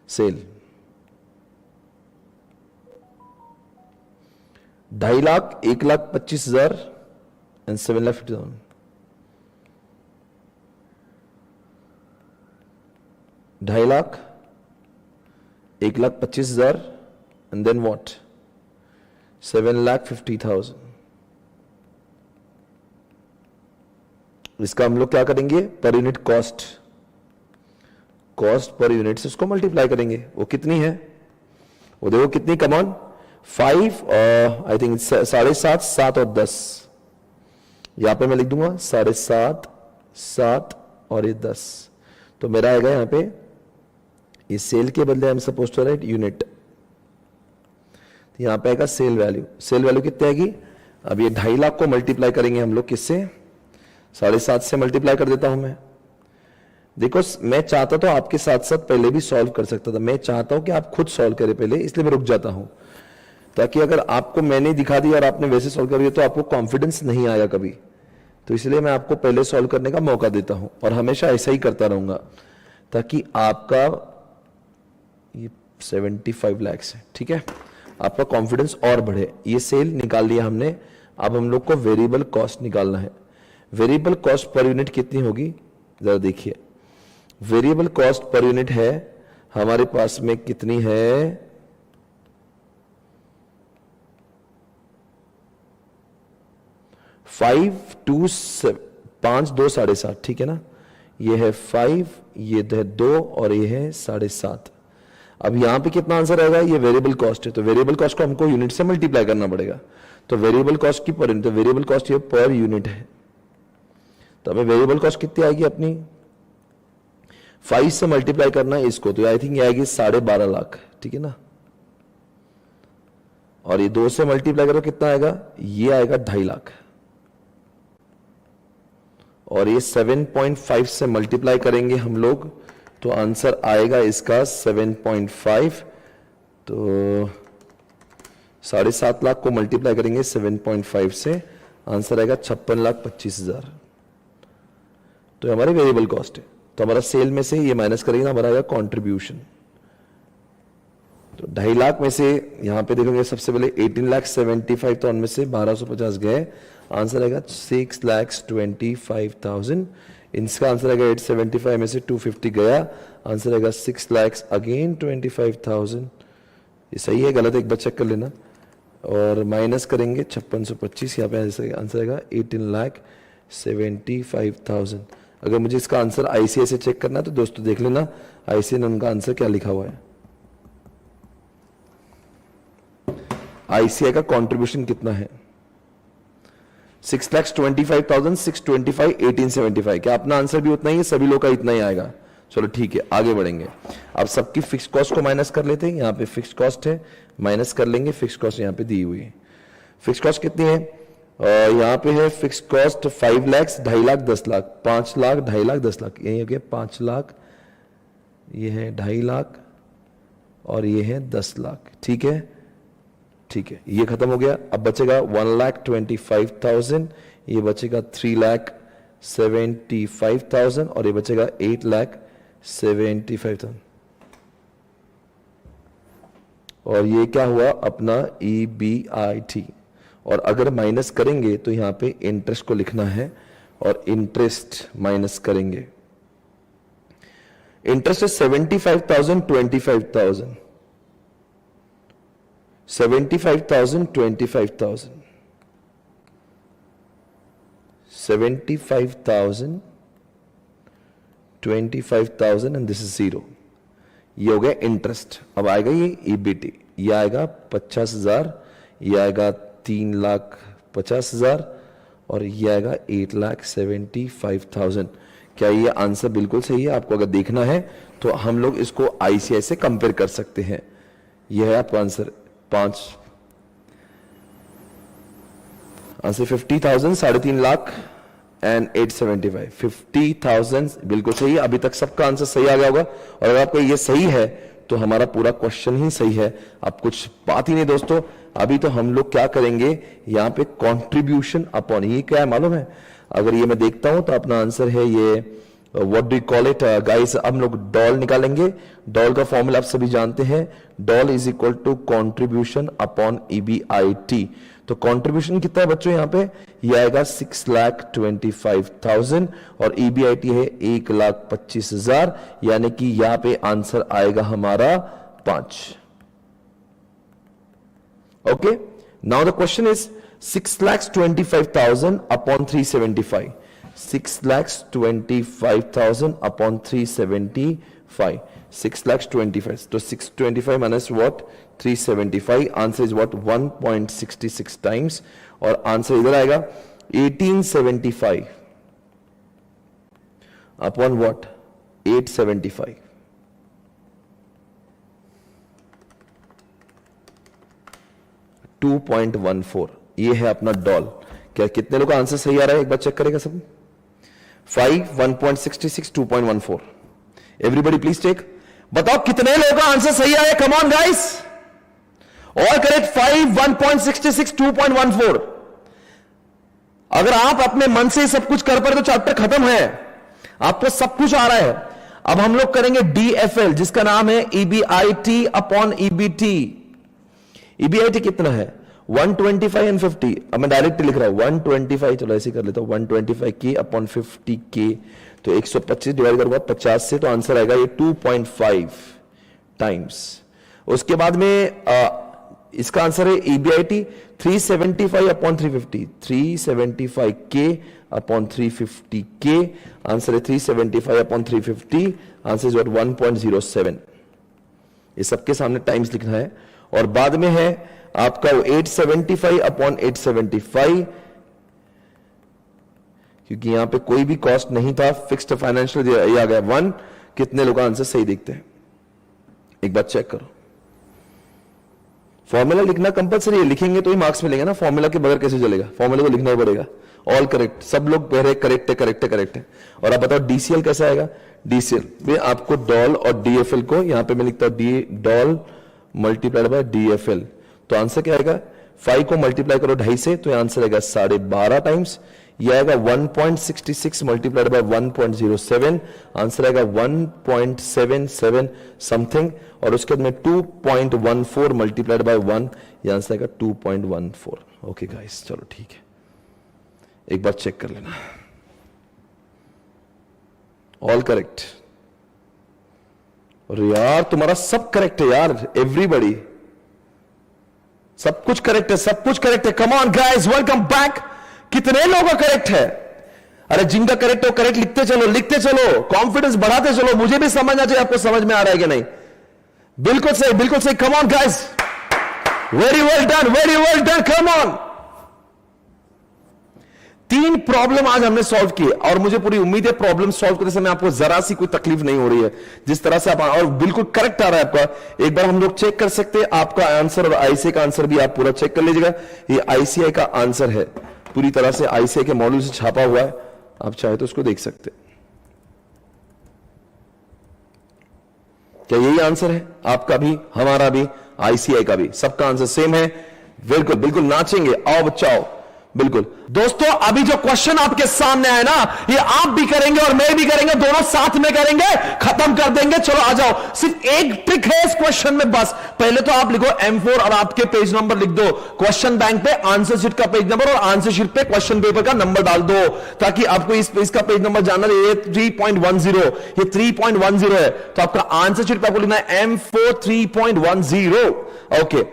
Sale 2.5 lakh, 1,25,000 and 7,50,000। 2.5 lakh, 1,25,000 and then what, 7,50,000। इसका हम लोग क्या करेंगे, per unit cost, cost per unit से उसको मल्टीप्लाई करेंगे। वो कितनी है, वो देखो कितनी, कम ऑन 5, आई थिंक 7.5, 7 और 10। यहां पे मैं लिख दूंगा 7.5, 7 और ये 10। तो मेरा आएगा यहां पे, ये सेल के बदले I am suppose to write unit. यहां पे आएगा सेल वैल्यू। सेल वैल्यू कितनी आएगी, अब ये 2.5 लाख को मल्टीप्लाई करेंगे हम लोग किससे, 7.5 से मल्टीप्लाई कर देता हूं मैं। देखो मैं चाहता तो आपके साथ साथ पहले भी सॉल्व कर सकता था, मैं चाहता हूं कि आप खुद सॉल्व करें पहले, इसलिए मैं रुक जाता हूं, ताकि अगर आपको मैंने दिखा दिया और आपने वैसे सॉल्व कर दिया तो आपको कॉन्फिडेंस नहीं आया कभी। तो इसलिए मैं आपको पहले सॉल्व करने का मौका देता हूं और हमेशा ऐसा ही करता रहूंगा, ताकि आपका ये 75 लाख है, ठीक है, आपका कॉन्फिडेंस और बढ़े। ये सेल निकाल लिया हमने, अब हम लोग को वेरिएबल कॉस्ट निकालना है। वेरिएबल कॉस्ट पर यूनिट कितनी होगी, जरा देखिए। वेरिएबल कॉस्ट पर यूनिट है हमारे पास में कितनी है, 5, 2, 5, 2, 7.5, ठीक है ना। ये है 5, ये है 2 और ये है 7.5। अब यहां पे कितना आंसर आएगा, ये वेरिएबल कॉस्ट है, तो वेरिएबल कॉस्ट को हमको यूनिट से मल्टीप्लाई करना पड़ेगा। तो वेरिएबल कॉस्ट की पर यूनिट, तो वेरिएबल कॉस्ट ये पर यूनिट है, तो हमें वेरिएबल कॉस्ट कितनी आएगी अपनी, 5 से मल्टीप्लाई करना है इसको, तो आई थिंक ये आएगी 12.5 लाख, ठीक है ना। और ये 2 से मल्टीप्लाई करो कितना आएगा, ये आएगा 2.5 लाख। और ये 7.5 से मल्टीप्लाई करेंगे हम लोग तो आंसर आएगा इसका 7.5। तो 7.5 लाख को मल्टीप्लाई करेंगे 7.5 से, आंसर आएगा 56,25,000। तो हमारे वेरिएबल कॉस्ट है। तो हमारा सेल में से ये माइनस करेंगे ना, हमारा आएगा कंट्रीब्यूशन। तो 2.5 लाख में से यहां पे देखोगे सबसे पहले 18,75,000, तो उनमें से 1,250 गए, आंसर आएगा 6,25,000। इसका आंसर आएगा 875 में से 250 गया, आंसर आएगा 6 लाख अगेन 25,000। ये सही है गलत एक बार चेक कर लेना। और माइनस करेंगे 5625, यहाँ पे आंसर आएगा 18,75,000। अगर मुझे इसका आंसर आईसीआई से चेक करना है तो दोस्तों देख लेना आईसीआई ने उनका आंसर क्या लिखा हुआ है। आईसीआई का कंट्रीब्यूशन कितना है? 6,25,625 1875। क्या अपना आंसर भी उतना ही है? सभी लोग का इतना ही आएगा। चलो ठीक है, आगे बढ़ेंगे। अब सबकी फिक्स कॉस्ट को माइनस कर लेते हैं। यहां पे फिक्स कॉस्ट है, माइनस कर लेंगे। फिक्स कॉस्ट यहां पे दी हुई है। फिक्स कॉस्ट कितनी है? यहां पे है फिक्स कॉस्ट 5 लाख, 2.5 लाख, 10 लाख, 5 लाख, 2.5 लाख, 10 लाख। यही हो गया 5 लाख, ये है 2.5 लाख और ये है 10 लाख। ठीक है, ठीक है, ये खत्म हो गया। अब बचेगा 1,25,000, ये बचेगा 3,75,000 और ये बचेगा 8,75,000। और ये क्या हुआ? अपना EBIT। और अगर माइनस करेंगे तो यहां पे इंटरेस्ट को लिखना है और इंटरेस्ट माइनस करेंगे। इंटरेस्ट है 75,000, 25,000, 75,000, 25,000, 75,000, 25,000 एंड दिस इज 0। ये हो गया इंटरेस्ट। अब आएगा ये EBT, ये आएगा 50,000, ये आएगा 3,50,000 और ये आएगा 8,75,000। क्या ये आंसर बिल्कुल सही है? आपको अगर देखना है तो हम लोग इसको ICI से कंपेयर कर सकते हैं। यह है आपका आंसर 5 आंसर 50,000, 3.5 लाख एंड 875। 50,000 बिल्कुल सही है। अभी तक सबका आंसर सही आ गया होगा। और अगर आपका ये सही है तो हमारा पूरा क्वेश्चन ही सही है। अब कुछ बात ही नहीं दोस्तों। अभी तो हम लोग क्या करेंगे, यहां पे कंट्रीब्यूशन अपॉन, ये क्या है मालूम है? अगर ये मैं देखता हूं तो अपना आंसर है ये what do you call it guys. अब हम लोग डॉल निकालेंगे। डॉल का फॉर्मूला आप सभी जानते हैं। DOL is equal to contribution upon EBIT। तो कंट्रीब्यूशन कितना है बच्चों? यहां पे ये आएगा 6,25,000 और EBIT है 1,25,000, यानी कि यहां पे आंसर आएगा हमारा 5। Okay, now the question is 6,25,000 upon 375। 6,25,000 upon 375, 6,25,000. So 625 minus what? 375. Answer is what? 1.66 times. और आंसर इधर आएगा 1875 upon what? 875. $2.14. ये है अपना डॉल। क्या कितने लोगों का आंसर सही आ रहा है? एक बार चेक करेगा सब। 5, 1.66, 2.14. Everybody please take. बताओ कितने लोगों का आंसर सही आया? Come on guys, all correct. 5, 1.66, 2.14। अगर आप अपने मन से सब कुछ कर पाए तो चैप्टर खत्म है। आपको सब कुछ आ रहा है। अब हम लोग करेंगे DFL, जिसका नाम है EBIT अपॉन EBT। EBIT कितना है? 125 एंड 50। अब मैं डायरेक्ट लिख रहा हूं 125, चलो ऐसे कर लेता हूं 125K अपॉन 50K। तो 125 डिवाइड करूंगा 50 से, तो आंसर आएगा ये 2.5 टाइम्स। उसके बाद में इसका आंसर है EBIT 375 upon 350, 375K upon 350K। Answer है 375 अपॉन 350। Answer is what? 1.07। ये सबके सामने टाइम्स लिखना है। और बाद में है आपका 875 अपॉन 875, क्योंकि यहां पे कोई भी कॉस्ट नहीं था, फिक्स्ड फाइनेंशियल ये आ गया 1। कितने लोग आंसर सही देखते हैं? एक बार चेक करो। फॉर्मूला लिखना कंपलसरी है, लिखेंगे तो ही मार्क्स मिलेंगे ना। फॉर्मूला के बगैर कैसे चलेगा? फॉर्मूला तो लिखना ही पड़ेगा। ऑल करेक्ट, सब लोग कह रहे करेक्ट है, करेक्ट है, करेक्ट है। और आप बताओ DCL कैसा आएगा? DCL में आपको डॉल और DFL को, यहां पे मैं लिखता हूं डॉल मल्टीप्लाइड बाय DFL। तो आंसर क्या आएगा? 5 को मल्टीप्लाई करो 2.5 से, तो आंसर आएगा 12.5 टाइम्स। यह आएगा 1.66 मल्टीप्लाइड बाय 1.07। आंसर आएगा 1.77 समथिंग। और उसके बाद में 2.14 मल्टीप्लाइड बाय 1, यह आंसर आएगा 2.14। ओके गाइस, चलो ठीक है, एक बार चेक कर लेना। All correct. और यार तुम्हारा सब करेक्ट है यार, एवरीबॉडी सब कुछ करेक्ट है, सब कुछ करेक्ट है। कम ऑन गाइस, वेलकम बैक। कितने लोगों का करेक्ट है? अरे जिनका करेक्ट हो करेक्ट लिखते चलो, कॉन्फिडेंस बढ़ाते चलो। मुझे भी समझना चाहिए आपको समझ में आ रहा है कि नहीं। बिल्कुल सही। कम on guys, very well done, come on. 3 problem आज हमने सॉल्व किए और मुझे पूरी उम्मीद है प्रॉब्लम सॉल्व करते समय आपको जरा सी कोई तकलीफ नहीं हो रही है, जिस तरह से आप, और बिल्कुल करेक्ट आ रहा है आपका। एक बार हम लोग चेक कर सकते हैं आपका आंसर और आईसीआई का आंसर भी आप पूरा चेक कर लीजिएगा। ये आईसीआई का आंसर है, पूरी तरह से आईसीआई के मॉड्यूल से छापा हुआ है, आप चाहे तो उसको देख सकते हैं। क्या यही आंसर है आपका भी, हमारा भी, आईसीआई का भी? सबका आंसर सेम है। बिल्कुल नाचेंगे, आओ बच्चा आओ। बिल्कुल दोस्तों, अभी जो क्वेश्चन आपके सामने आए ना, ये आप भी करेंगे और मैं भी करेंगे, दोनों साथ में करेंगे, खत्म कर देंगे। चलो आ जाओ, सिर्फ एक ट्रिक है इस क्वेश्चन में बस। पहले तो आप लिखो M4 और आपके पेज नंबर लिख दो क्वेश्चन बैंक पे, आंसर शीट का पेज नंबर, और आंसर शीट पे क्वेश्चन पेपर का नंबर डाल दो, ताकि आपको इस पेज का पेज नंबर जानना है। ये 3.10, ये 3.10 है, तो आपका आंसर शीट पे आपको लिखना है M4 3.10। Okay,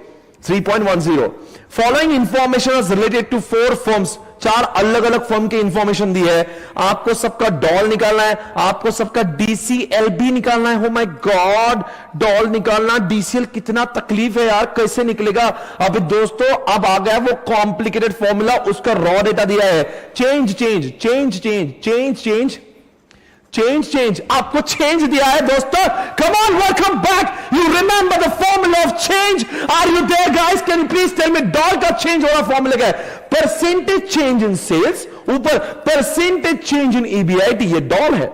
3.10। Following information is related to 4 firms. 4 अलग अलग फर्म की इंफॉर्मेशन दी है, आपको सबका डॉल निकालना है, आपको सबका डीसीएल भी निकालना है। हो माय गॉड, डॉल निकालना, डीसीएल कितना तकलीफ है यार, कैसे निकलेगा? अब दोस्तों अब आ गया वो कॉम्प्लिकेटेड फॉर्मूला, उसका रॉ डेटा दिया है। चेंज आपको चेंज दिया है दोस्तों। Come on, welcome back. You remember the formula of change? Are you there guys? Can you please tell me DOL का चेंज हो रहा फॉर्मूला क्या है? परसेंटेज चेंज इन सेल्स, ऊपर परसेंटेज चेंज इन ईबीआईटी, ये डॉल है।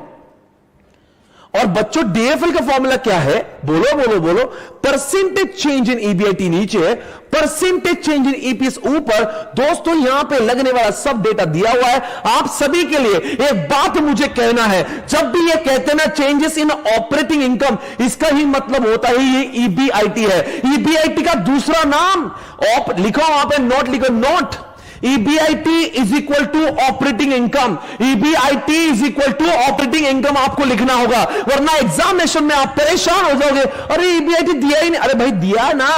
और बच्चों डीएफएल का फॉर्मूला क्या है? बोलो। परसेंटेज चेंज इन ईबीआईटी नीचे है, परसेंटेज चेंज इन ईपीएस ऊपर। दोस्तों यहां पे लगने वाला सब डेटा दिया हुआ है आप सभी के लिए। एक बात मुझे कहना है, जब भी ये कहते हैं ना चेंजेस इन ऑपरेटिंग इनकम, इसका ही मतलब होता है ये ईबीआईटी है। ईबीआईटी का दूसरा नाम लिखो वहां पे, नोट लिखो, note. EBIT is equal to operating income. EBIT is equal to operating income आपको लिखना होगा, वरना एग्जामिनेशन में आप परेशान हो जाओगे। अरे EBIT दिया ही नहीं। अरे भाई दिया ना,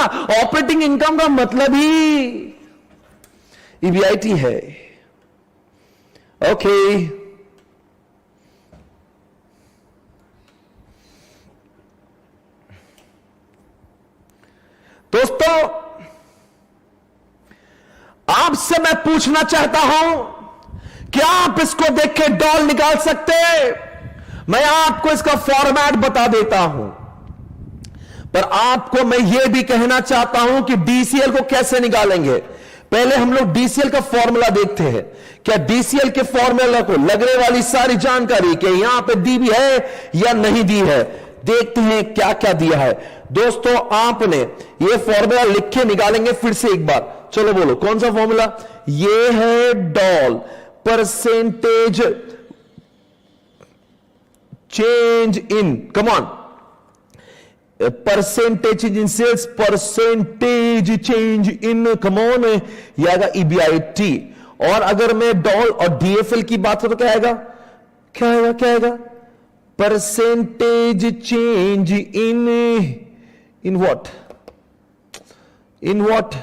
ऑपरेटिंग इनकम का मतलब ही EBIT है। ओके दोस्तों, आपसे मैं पूछना चाहता हूं, क्या आप इसको देख के डॉल निकाल सकते हैं? मैं आपको इसका फॉर्मेट बता देता हूं, पर आपको मैं यह भी कहना चाहता हूं कि डीसीएल को कैसे निकालेंगे। पहले हम लोग डीसीएल का फॉर्मूला देखते हैं। क्या डीसीएल के फॉर्मूला को लगने वाली सारी जानकारी कि यहां पे दी भी है या नहीं दी है, देखते हैं क्या क्या दिया है। दोस्तों आपने ये फॉर्मूला लिख के निकालेंगे फिर से एक बार। चलो बोलो कौन सा फॉर्मूला? ये है DOL, percentage change in, come on, percentage change in sales, percentage change in, come on, ये आएगा ईबीआईटी। और अगर मैं डॉल और डीएफएल की बात करूं तो क्या आएगा? क्या आएगा? Percentage change in what? In what?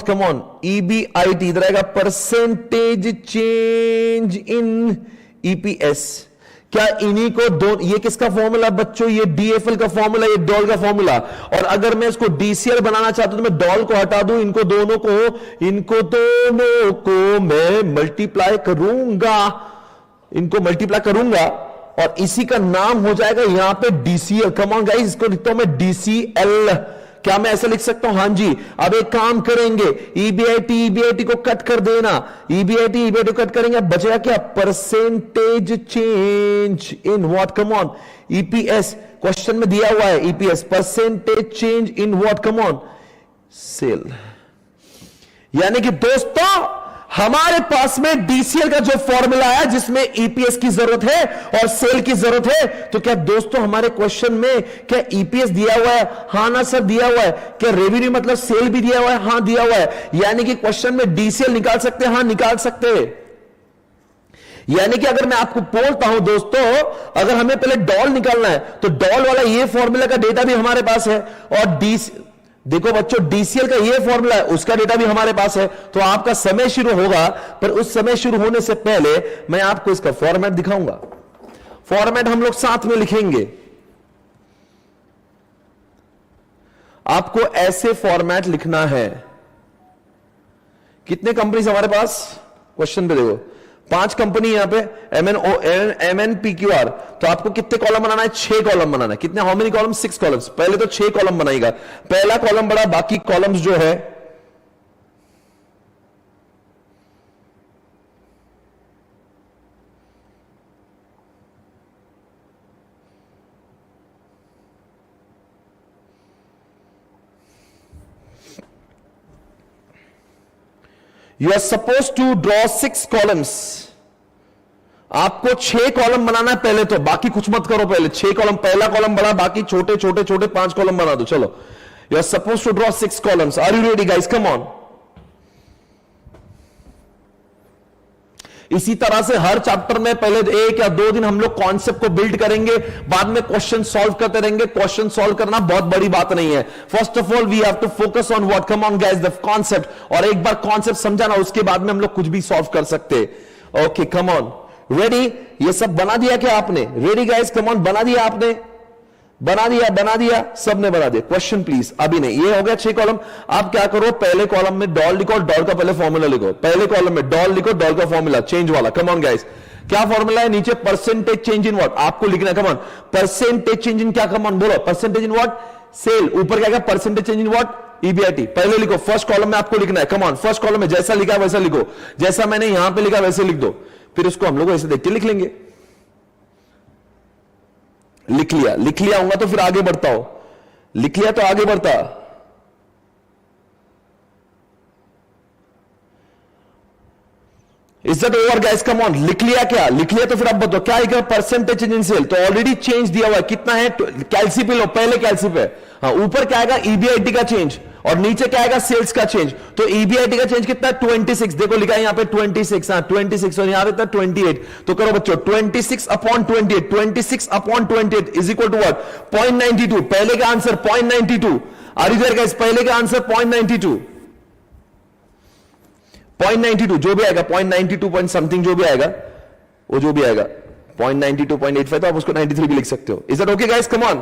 Come on, EBIT इधर आएगा परसेंटेज चेंज इन EPS। क्या इन्हीं को दो, ये किसका फॉर्मूला बच्चों? ये डीएफएल का फॉर्मूला, ये डॉल का फॉर्मूला। और अगर मैं इसको डीसीएल बनाना चाहता हूं तो मैं डॉल को हटा दूं, इनको दोनों को मैं मल्टीप्लाई करूंगा, और इसी का नाम हो जाएगा यहां पे डीसीएल। कम ऑन गाइस, इसको लिखता हूं मैं डीसीएल। क्या मैं ऐसा लिख सकता हूं? हां जी। अब एक काम करेंगे, EBIT को कट कर देना, EBIT को कट करेंगे, बचेगा क्या? Percentage change in what? Come on, EPS। Question में दिया हुआ है EPS, percentage change in what? Come on, sale. यानी कि दोस्तों हमारे पास में डीसीएल का जो फॉर्मूला है जिसमें ईपीएस की जरूरत है और सेल की जरूरत है, तो क्या दोस्तों हमारे क्वेश्चन में क्या ईपीएस दिया हुआ है? हां ना सर दिया हुआ है। क्या रेवेन्यू मतलब सेल भी दिया हुआ है? हां दिया हुआ है। यानी कि क्वेश्चन में डीसीएल निकाल सकते हैं? हां निकाल सकते हैं। यानी कि अगर मैं आपको बोलता हूं दोस्तों, अगर हमें पहले डॉल निकालना है तो डॉल वाला ये फॉर्मूला का डेटा भी हमारे पास है, और देखो बच्चों, डीसीएल का ये फॉर्मूला है, उसका डेटा भी हमारे पास है, तो आपका समय शुरू होगा, पर उस समय शुरू होने से पहले मैं आपको इसका फॉर्मेट दिखाऊंगा। फॉर्मेट हम लोग साथ में लिखेंगे। आपको ऐसे फॉर्मेट लिखना है। कितने कंपनीज हमारे पास? क्वेश्चन पे देखो, 5 कंपनी यहां पे, MNPQR, तो आपको कितने कॉलम बनाना है? 6 कॉलम बनाना है। कितने? How many column? 6 कॉलम्स। पहले तो 6 कॉलम बनाएगा, पहला कॉलम बड़ा, बाकी कॉलम्स जो है You are supposed to draw 6 columns. आपको 6 कॉलम बनाना है पहले, तो बाकी कुछ मत करो, पहले 6 कॉलम, पहला कॉलम बड़ा, बाकी छोटे छोटे छोटे 5 कॉलम बना दो। चलो, You are supposed to draw 6 columns. Are you ready guys? Come on. इसी तरह से हर चैप्टर में पहले 1 या 2 दिन हम लोग कॉन्सेप्ट को बिल्ड करेंगे, बाद में क्वेश्चन सॉल्व करते रहेंगे। क्वेश्चन सॉल्व करना बहुत बड़ी बात नहीं है। First of all we have to focus on what, come on guys, the concept. और एक बार कॉन्सेप्ट समझा ना, उसके बाद में हम लोग कुछ भी सॉल्व कर सकते। Okay, come on, ready? ये सब बना दिया क्या आपने? रेडी गाइस, कम ऑन, बना दिया आपने? बना दिया, सबने बना दिया। क्वेश्चन प्लीज, अभी नहीं। ये हो गया 6 कॉलम। आप क्या करो, पहले कॉलम में डॉल लिखो, डॉल का पहले फॉर्मूला लिखो। पहले कॉलम में डॉल लिखो, डॉल का फॉर्मूला चेंज वाला। कम ऑन गाइस, क्या फॉर्मूला है? नीचे परसेंटेज चेंज इन व्हाट आपको लिखना है। कम ऑन, परसेंटेज चेंज इन क्या? कम ऑन बोलो, परसेंटेज इन व्हाट? सेल। ऊपर क्या? Percentage change in what? EBIT। पहले लिखो, फर्स्ट कॉलम में आपको लिखना है। कम ऑन, फर्स्ट कॉलम में जैसा लिखा वैसा लिखो, जैसा मैंने यहां पे लिखा वैसे लिख दो। फिर उसको हम लोग ऐसे देख के लिख लेंगे। लिख लिया होगा तो फिर आगे बढ़ता हो, लिख लिया तो आगे बढ़ता। Is that over guys? Come on, लिख लिया क्या? लिख लिया तो फिर आप बताओ क्या आएगा? Percentage change in sale. तो ऑलरेडी चेंज दिया हुआ है, कितना है? कैलसी पे लो, पहले कैलसी पे। हाँ, ऊपर क्या आएगा? EBIT का चेंज, और नीचे क्या आएगा? सेल्स का चेंज। तो EBIT का चेंज कितना है? 26। देखो लिखा है यहां पे 26। हाँ, 26, और यहां पे 28। तो करो बच्चों, 26 upon 28, 26 upon 28 is equal to what? 0.92। पहले का answer 0.92। Are you there guys? पहले का आंसर 0.92। 0.92 जो भी आएगा, 0.92 पॉइंट समथिंग जो भी आएगा, वो जो भी आएगा 0.92, 0.85, तो आप उसको 93 भी लिख सकते हो। Is that okay guys? Come on,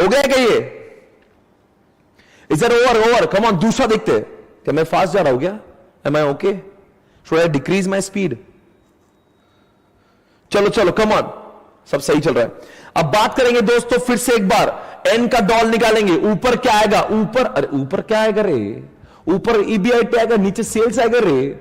हो गया क्या ये? Is that over? Come on, दूसरा देखते हैं। क्या मैं फास्ट जा रहा हूं क्या? Am I okay? Should I decrease my speed? चलो, कम ऑन, सब सही चल रहा है। अब बात करेंगे दोस्तों फिर से एक बार, एन का डॉल निकालेंगे। ऊपर क्या आएगा? ऊपर क्या आएगा रे? ऊपर EBIT आएगा, नीचे सेल्स आएगा रे।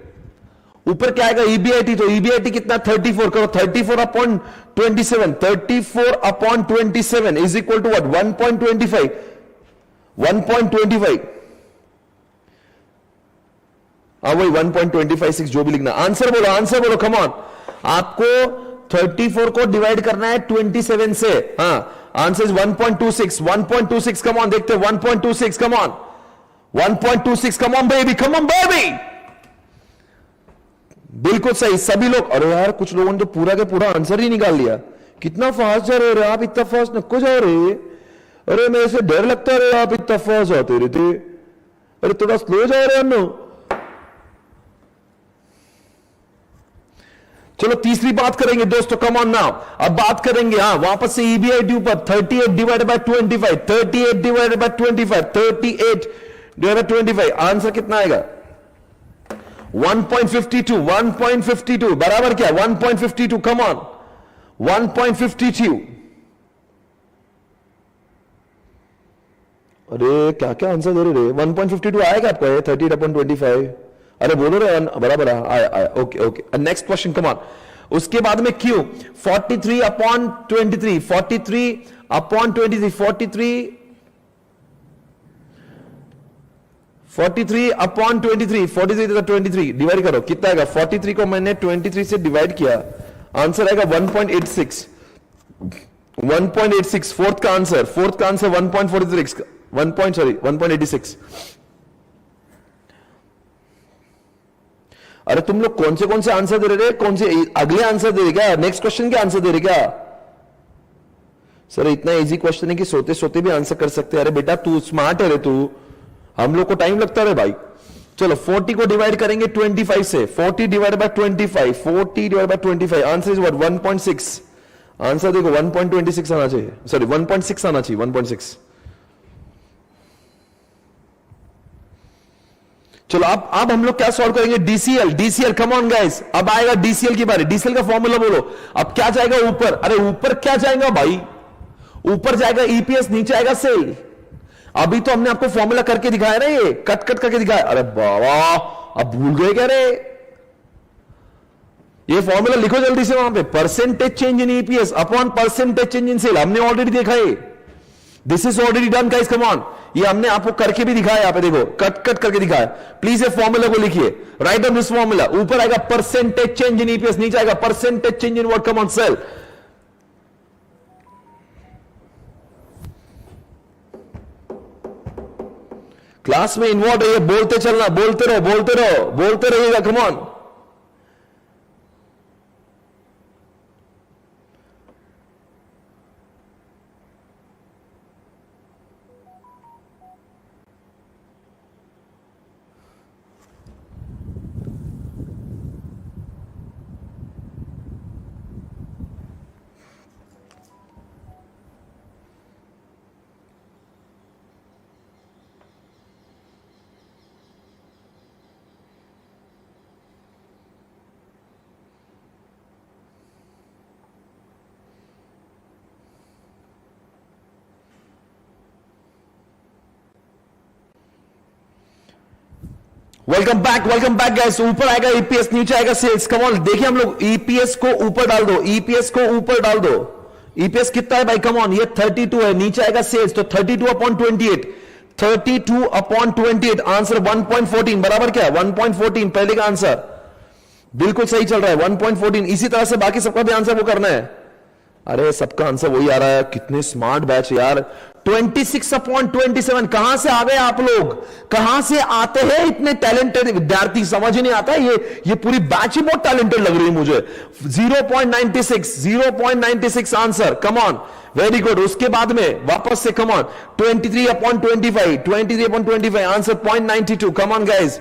ऊपर क्या आएगा? EBIT। तो EBIT कितना? 34 करो, 34 upon 27, 34 upon 27 is equal to what? 1.25। 1.25, वही 1.256 जो भी लिखना। आंसर बोलो, कम ऑन। आपको 34 को डिवाइड करना है 27 से। हाँ, आंसर इज 1.26। 1.26, कम ऑन, देखते 1.26, come on, 1.26, come on baby, come on baby. बिल्कुल सही, सभी लोग। अरे यार, कुछ लोगों ने तो पूरा के पूरा आंसर ही निकाल लिया। कितना फास्ट जा रहे हो आप? इतना फास्ट नको जा रहे? अरे मेरे से डर लगता है, आप इतना फास्ट जाते रहते। अरे थोड़ा स्लो जा रहे हैं। चलो तीसरी बात करेंगे दोस्तों, कम ऑन नाउ। अब बात करेंगे, हाँ, वापस से EBIT ऊपर 38 divided by 25, 38 divided by 25, 38 divided by 25। Answer कितना आएगा? 1.52। 1.52 बराबर क्या? 1.52, कम ऑन, 1.52। अरे क्या क्या आंसर दे रहे? 1.52 आएगा आपको? 38/25। अरे बोलो रे, बराबर आया। Okay. Next question, come on. उसके बाद में क्यों? 43 अपॉन 23, 43 अपॉन 23, 43 अपॉन 23, 43 23 डिवाइड करो, कितना आएगा? 43 को मैंने 23 से डिवाइड किया, आंसर आएगा 1.86। 1.86 फोर्थ का आंसर 1.46, 1.86। अरे तुम लोग कौन से आंसर दे रहे? कौन से अगले आंसर दे रहे क्या? नेक्स्ट क्वेश्चन के आंसर दे रहे क्या? सर इतना इजी क्वेश्चन है कि सोते सोते भी आंसर कर सकते हैं। अरे बेटा तू स्मार्ट है रे, तू हम लोग को टाइम लगता है भाई। चलो 40 को डिवाइड करेंगे 25 से, 40 divide by 25, 40 divide by 25, answer is what 1.6। Answer देखो 1.26 आना चाहिए, सॉरी 1.6 आना चाहिए, 1.6। चलो अब हम लोग क्या सॉल्व करेंगे, DCL. DCL come on guys, अब आएगा डीसीएल की बारी। डीसीएल का फॉर्मूला बोलो। अब क्या जाएगा ऊपर, अरे ऊपर क्या जाएगा भाई, ऊपर जाएगा ईपीएस, नीचे आएगा सेल। अभी तो हमने आपको फॉर्मूला करके दिखाया ना, ये कट कट करके दिखाया। अरे बाबा अब भूल गए क्या रे, ये फॉर्मूला लिखो जल्दी से वहां पे, percentage change in EPS upon percentage change in sale. हमने ऑलरेडी देखा है, this is already done guys, come on. ये हमने आपको करके भी दिखाया, यहां पे देखो कट कट करके दिखाया। प्लीज ये फॉर्मूला को लिखिए, राइट डाउन दिस फॉर्मूला। ऊपर आएगा परसेंटेज चेंज इन ईपीएस, नीचे आएगा percentage change in what, come on cell. Class में इन्वॉल्व है, बोलते चलना, बोलते रहो, बोलते रहो, बोलते रहिएगा, कम ऑन। Welcome back guys. ऊपर आएगा ईपीएस, नीचे आएगा सेल्स। कम ऑन, देखिए हम लोग ईपीएस को ऊपर डाल दो, ईपीएस को ऊपर डाल दो। ईपीएस कितना है भाई, कम ऑन, ये 32 है, नीचे आएगा सेल्स, तो 32 अपॉन 28, 32 अपॉन 28, आंसर 1.14 बराबर क्या है 1.14, पहले का आंसर बिल्कुल सही चल रहा है 1.14। इसी तरह से बाकी सबका भी आंसर वो करना है। अरे सबका आंसर वही आ रहा है, कितने स्मार्ट बैच यार। 26 अपॉन 27, कहां से आ गए आप लोग, कहां से आते हैं इतने टैलेंटेड विद्यार्थी, समझ ही नहीं आता। ये पूरी बैच ही बहुत टैलेंटेड लग रही है मुझे। 0.96 answer, come on, very good. उसके बाद में वापस से come on 23 upon 25, 23 upon 25, answer 0.92, come on guys,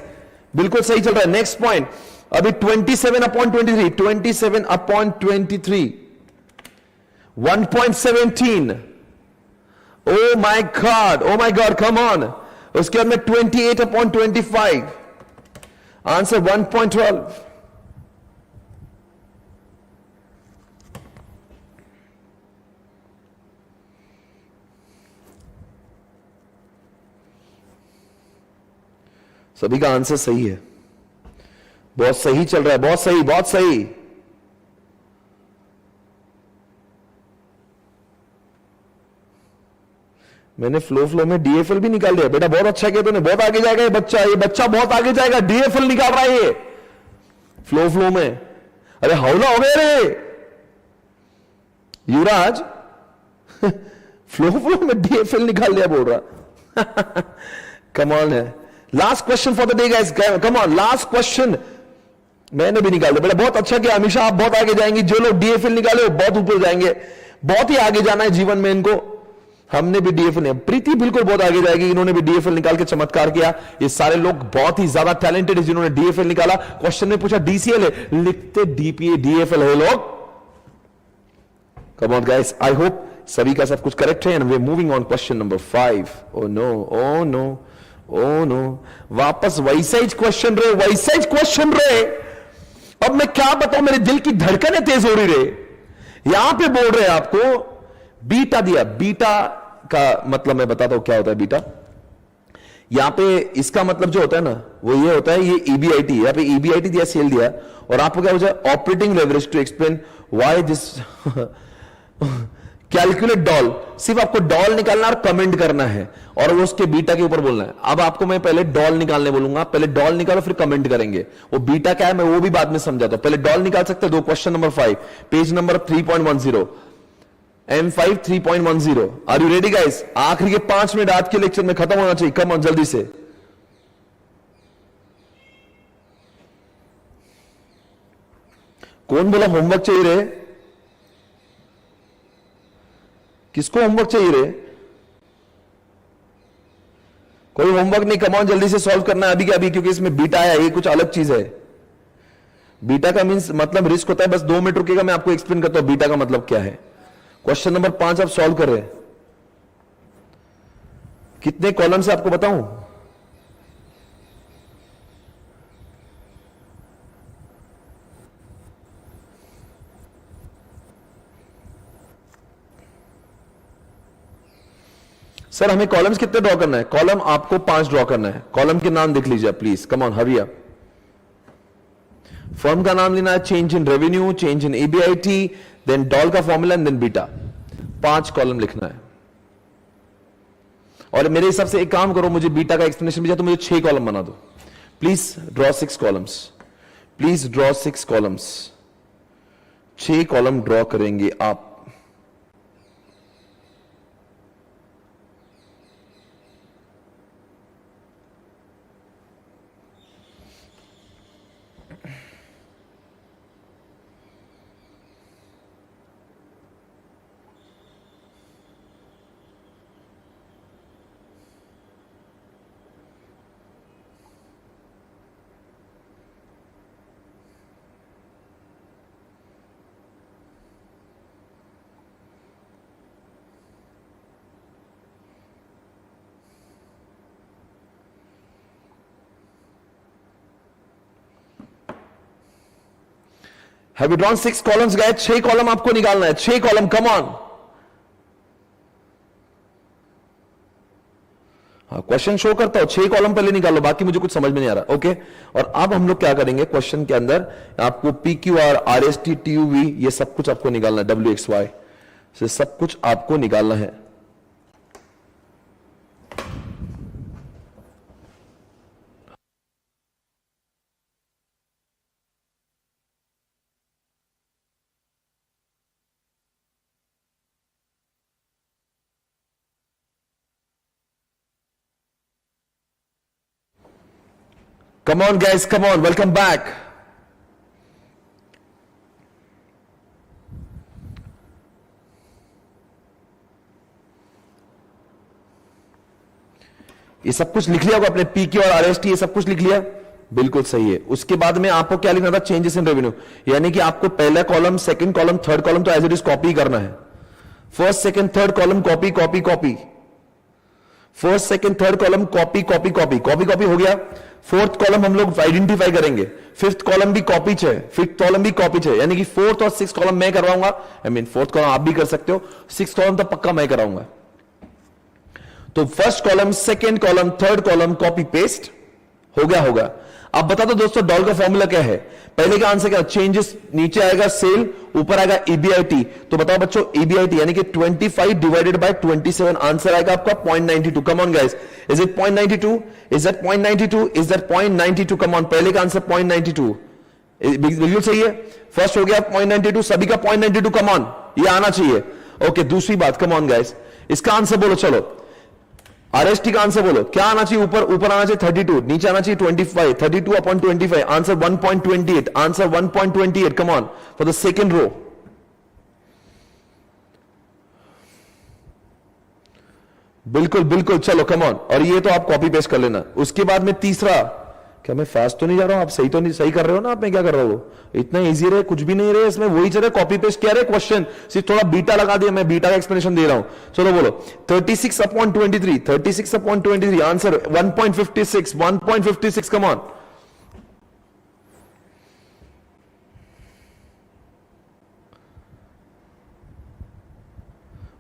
बिल्कुल सही चल रहा है। नेक्स्ट पॉइंट, अभी 27 upon 23, 27 upon 23, 1.17। Oh my God, come on। उसके बाद में 28 अपॉन 25, आंसर 1.12। सभी का आंसर सही है, बहुत सही चल रहा है, बहुत सही, बहुत सही। मैंने फ्लो में डीएफएल भी निकाल दिया बेटा, बहुत अच्छा किया तूने, बहुत आगे जाएगा ये बच्चा बहुत आगे जाएगा। डीएफएल निकाल रहा है ये फ्लो में। अरे हौला हो गया रे युवराज फ्लो में डीएफएल निकाल दिया बोल रहा कम ऑन है। Last question for the day guys, come on, last question. मैंने भी निकाल दिया बेटा, बहुत अच्छा किया हमेशा, आप बहुत आगे जाएंगे। जो लोग डीएफएल निकाले वो बहुत ऊपर जाएंगे, बहुत ही आगे जाना है जीवन में इनको। हमने भी डीएफएल नहीं, प्रीति बिल्कुल बहुत आगे जाएगी, इन्होंने भी डीएफएल निकाल के चमत्कार किया। ये सारे लोग बहुत ही ज्यादा टैलेंटेड है जिन्होंने डीएफएल निकाला। क्वेश्चन में पूछा डीसीएल है, लिखते डीपीए डीएफएल है लोग। Come on guys, I hope सभी का सब कुछ करेक्ट है। And we are moving on question number 5। Oh no, oh no, oh no, वापस वैसा ही क्वेश्चन रहे, वैसा ही क्वेश्चन रहे। अब मैं क्या बताऊं, मेरे दिल की धड़कनें तेज हो रही रहे। यहां पे बोल रहे आपको बीटा दिया, बीटा का मतलब मैं बताता हूं क्या होता है बीटा। यहां पे इसका मतलब जो होता है ना वो ये होता है, ये ईबीआईटी, यहां पे ईबीआईटी दिया, सेल दिया, और आपको क्या हो जाए operating leverage to explain why this calculate DOL. सिर्फ आपको डॉल निकालना और कमेंट करना है और वो उसके बीटा के ऊपर बोलना है। अब आपको मैं पहले डॉल निकालने बोलूंगा, पहले डॉल निकालो फिर कमेंट करेंगे। वो बीटा क्या है मैं वो भी बाद में समझाता हूं, पहले डॉल निकाल सकते हो। दो question number 5, page number 3.10, M5 3.10। Are you ready guys? आखिरी के 5 मिनट आज के लेक्चर में खत्म होना चाहिए, कम ऑन जल्दी से। कौन बोला होमवर्क चाहिए रे? किसको होमवर्क चाहिए रे? कोई होमवर्क नहीं, कम ऑन जल्दी से सॉल्व करना है अभी के अभी, क्योंकि इसमें बीटा है, ये कुछ अलग चीज है। बीटा का मींस मतलब रिस्क होता है। बस 2 मिनट रुकेगा, मैं आपको एक्सप्लेन करता हूं बीटा का मतलब क्या है। क्वेश्चन नंबर 5 आप सॉल्व कर रहे हैं। कितने कॉलम से आपको बताऊं? सर हमें कॉलम्स कितने ड्रॉ करना है? कॉलम आपको 5 ड्रॉ करना है। कॉलम के नाम देख लीजिए please, come on hurry up. Firm का नाम लेना है, change in revenue, change in EBIT, then DOL का formula and then beta. 5 column लिखना है। और मेरे हिसाब से एक काम करो, मुझे बीटा का एक्सप्लेनेशन भी तो मुझे 6 कॉलम बना दो please. Draw 6 columns, please draw 6 columns. 6 column draw करेंगे आप। Have you drawn 6 columns guys? 6 column आपको निकालना है। 6 कॉलम, कम ऑन। हाँ, क्वेश्चन शो करता हो। 6 कॉलम पहले निकालो, बाकी मुझे कुछ समझ में नहीं आ रहा। ओके, और अब हम लोग क्या करेंगे, क्वेश्चन के अंदर आपको PQR, RST, TUV ये सब कुछ आपको निकालना है। WXY से सब कुछ आपको निकालना है। Come on guys, come on, welcome back. ये सब कुछ लिख लिया होगा आपने, PQ और RST ये सब कुछ लिख लिया, बिल्कुल सही है। उसके बाद में आपको क्या लिखना था, चेंजेस इन रेवेन्यू, यानी कि आपको पहला column, second column, third column तो एज इट इज कॉपी करना है। First second third column copy copy copy, first second third column copy copy copy copy copy हो गया। फोर्थ कॉलम हम लोग आइडेंटिफाई करेंगे, फिफ्थ कॉलम भी कॉपी है, फिफ्थ कॉलम भी कॉपी है, यानी कि फोर्थ और सिक्स कॉलम मैं करवाऊंगा। आई मीन फोर्थ कॉलम आप भी कर सकते हो, सिक्स कॉलम तो पक्का मैं कराऊंगा। तो first column, second column, third column copy paste हो गया होगा। अब बता दो दोस्तों डॉल का फॉर्मूला क्या है। पहले का आंसर क्या, चेंजेस, नीचे आएगा सेल, ऊपर आएगा ईबीआईटी। तो बताओ बच्चों ईबीआईटी यानी कि 25 डिवाइडेड बाय 27, आंसर आएगा आपका 0.92। कम on guys, is it 0.92? Is that 0.92? Is that 0.92? Come on, पहले का आंसर 0.92 बिल्कुल सही है। फर्स्ट हो गया 0.92, सभी का 0.92, कम ऑन, ये आना चाहिए। ओके, दूसरी बात, कम ऑन गाइस, इसका आंसर बोलो। चलो आरएसटी का आंसर बोलो, क्या आना चाहिए? ऊपर ऊपर आना चाहिए 32, नीचे आना चाहिए 25, 32 upon 25, answer 1.28, answer 1.28। Come on for the second row. बिल्कुल बिल्कुल, चलो कम ऑन, और ये तो आप कॉपी पेस्ट कर लेना। उसके बाद में तीसरा, क्या मैं फास्ट तो नहीं जा रहा हूं? आप सही तो नहीं, सही कर रहे हो ना आप? मैं क्या कर रहा हूं? इतना इजी रहे, कुछ भी नहीं रहे इसमें, वही चले कॉपी पेस्ट क्या रहे क्वेश्चन, सिर्फ थोड़ा बीटा लगा दिया, मैं बीटा का एक्सप्लेनेशन दे रहा हूं। चलो बोलो 36 upon 23, 36 upon 23, answer 1.56, 1.56। Come on,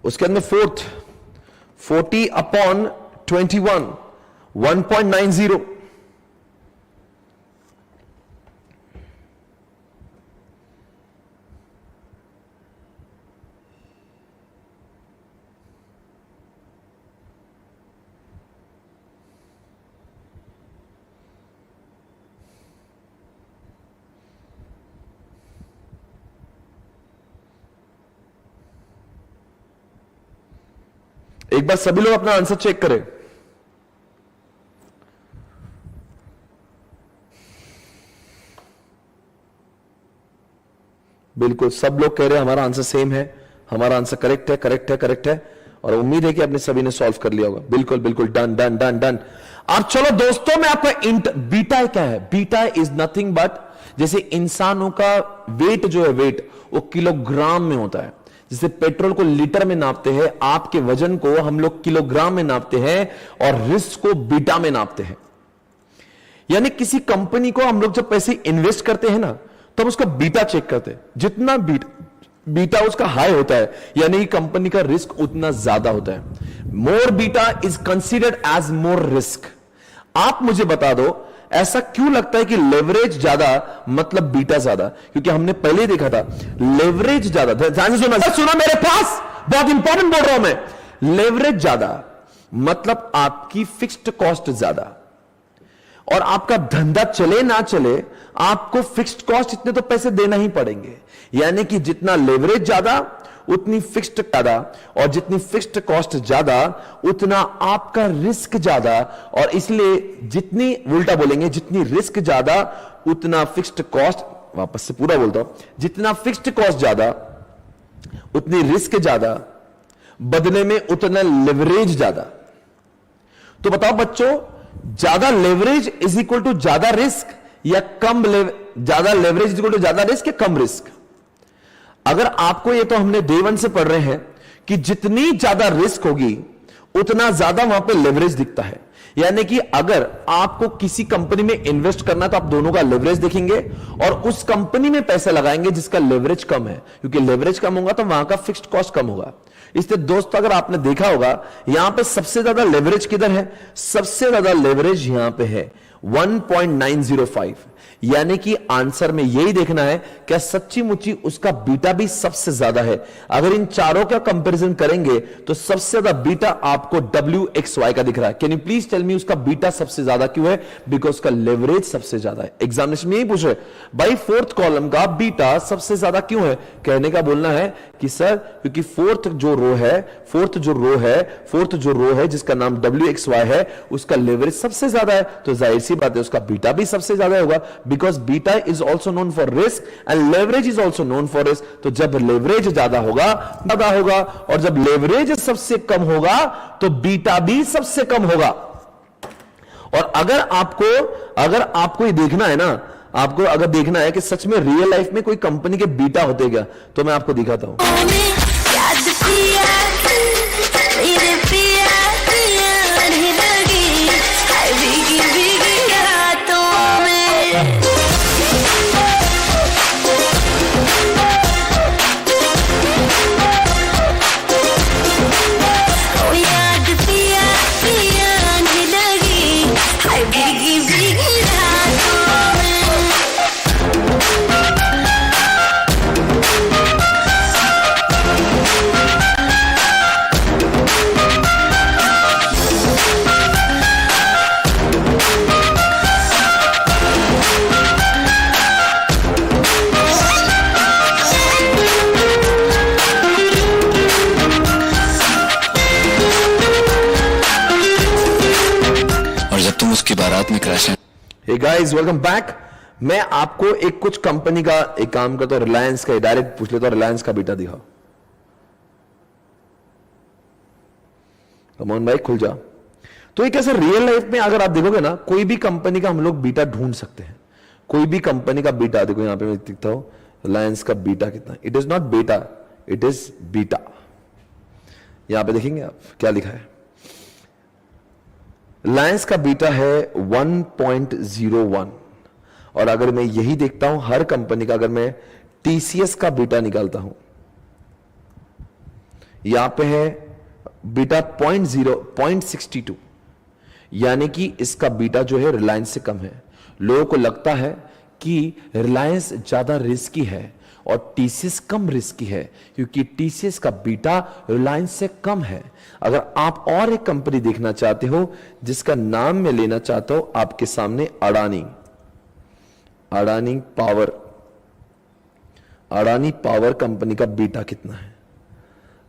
उसके अंदर फोर्थ 40 अपॉन 21, 1.90। एक बार सभी लोग अपना आंसर चेक करें। बिल्कुल सब लोग कह रहे हैं हमारा आंसर सेम है, हमारा आंसर करेक्ट है, करेक्ट है, करेक्ट है, और उम्मीद है कि आपने सभी ने सॉल्व कर लिया होगा। बिल्कुल बिल्कुल, डन डन डन डन। अब चलो दोस्तों, मैं आपका बीटा क्या है? बीटा इज नथिंग बट, जैसे इंसानों का वेट जो है, वेट वो किलोग्राम में होता है। जैसे पेट्रोल को लीटर में नापते हैं, आपके वजन को हम लोग किलोग्राम में नापते हैं और रिस्क को बीटा में नापते हैं। यानी किसी कंपनी को हम लोग जब पैसे इन्वेस्ट करते हैं ना, तो हम उसका बीटा चेक करते हैं। जितना बीटा उसका हाई होता है, यानी कंपनी का रिस्क उतना ज्यादा होता है। More beta is considered as more risk. आप मुझे बता दो, ऐसा क्यों लगता है कि लेवरेज ज्यादा मतलब बीटा ज्यादा? क्योंकि हमने पहले देखा था लेवरेज ज्यादा। ध्यान से सुना मेरे पास, बहुत इंपॉर्टेंट बोल रहा हूं मैं। लेवरेज ज्यादा मतलब आपकी फिक्स्ड कॉस्ट ज्यादा, और आपका धंधा चले ना चले, आपको फिक्स्ड कॉस्ट इतने तो पैसे देना ही पड़ेंगे। यानी कि जितना लेवरेज ज्यादा उतनी फिक्स्ड ज्यादा, और जितनी फिक्स्ड कॉस्ट ज्यादा उतना आपका रिस्क ज्यादा। और इसलिए जितनी, उल्टा बोलेंगे, जितनी रिस्क ज्यादा उतना फिक्स्ड कॉस्ट, वापस से पूरा बोलता हूं, जितना फिक्स्ड कॉस्ट ज्यादा उतनी रिस्क ज्यादा, बदले में उतना लेवरेज ज्यादा। तो बताओ बच्चों, ज्यादा लेवरेज इज इक्वल टू ज्यादा रिस्क या ज्यादा लेवरेज इज इक्वल टू ज्यादा रिस्क या कम रिस्क? अगर आपको ये तो हमने डे 1 से पढ़ रहे हैं कि जितनी ज्यादा रिस्क होगी उतना ज्यादा वहां पे लेवरेज दिखता है। यानी कि अगर आपको किसी कंपनी में इन्वेस्ट करना है तो आप दोनों का लेवरेज देखेंगे और उस कंपनी में पैसा लगाएंगे जिसका लेवरेज कम है, क्योंकि लेवरेज कम होगा तो वहां का फिक्स्ड कॉस्ट कम होगा। इसलिए दोस्तों, अगर आपने देखा होगा यहां पे सबसे ज्यादा लेवरेज किधर है? सबसे ज्यादा लेवरेज यहां पे है 1.905। यानी कि आंसर में यही देखना है क्या सच्ची मुच्ची उसका बीटा भी सबसे ज्यादा है। अगर इन चारों का कंपैरिजन करेंगे तो सबसे ज्यादा बीटा आपको WXY का दिख रहा है। Can you please tell me उसका बीटा सबसे ज्यादा क्यों है? बिकॉज उसका लेवरेज सबसे ज्यादा है। एग्जामिनेशन में यही पूछ रहे भाई, फोर्थ कॉलम का बीटा सबसे ज्यादा क्यों है? कहने का बोलना है कि सर क्योंकि फोर्थ जो रो है जिसका नाम WXY है, उसका लेवरेज सबसे ज्यादा है, तो जाहिर सी बात है उसका बीटा भी सबसे ज्यादा होगा। Because beta is also known for risk and leverage is also known for risk. तो जब लेवरेज ज्यादा होगा और जब लेवरेज सबसे कम होगा तो बीटा भी सबसे कम होगा। और अगर आपको ये देखना है ना, आपको अगर देखना है कि सच में रियल लाइफ में कोई कंपनी के बीटा होते क्या, तो मैं आपको दिखाता हूं। याद पिया मेरे पिया पिया नहीं लगी हाय भीगी भीगी रातों में। ओ याद पिया पिया नहीं लगी हाय भीगी भीगी रातों में। तुम उसकी बारात में क्रैश है। Hey guys, welcome back. मैं आपको एक कुछ कंपनी का एक काम करता हूं, रिलायंस का डायरेक्ट पूछ लेता हूं, रिलायंस का बीटा दिखाओ। कम ऑन भाई, खुल जा। तो एक ऐसे रियल लाइफ में अगर आप देखोगे ना, कोई भी कंपनी का हम लोग बीटा ढूंढ सकते हैं। कोई भी कंपनी का बीटा, देखो यहां पे मैं लिखता हूं रिलायंस का बीटा कितना। इट इज नॉट बेटा, इट इज बीटा। यहां पे देखेंगे आप क्या लिखा है। रिलायंस का बीटा है 1.01। और अगर मैं यही देखता हूं हर कंपनी का, अगर मैं टीसीएस का बीटा निकालता हूं, यहां पे है बीटा 0.62। यानी कि इसका बीटा जो है रिलायंस से कम है। लोगों को लगता है कि रिलायंस ज्यादा रिस्की है और टीसीएस कम रिस्की है, क्योंकि टीसीएस का बीटा रिलायंस से कम है। अगर आप और एक कंपनी देखना चाहते हो जिसका नाम मैं लेना चाहता हूं आपके सामने, अडानी पावर कंपनी का बीटा कितना है?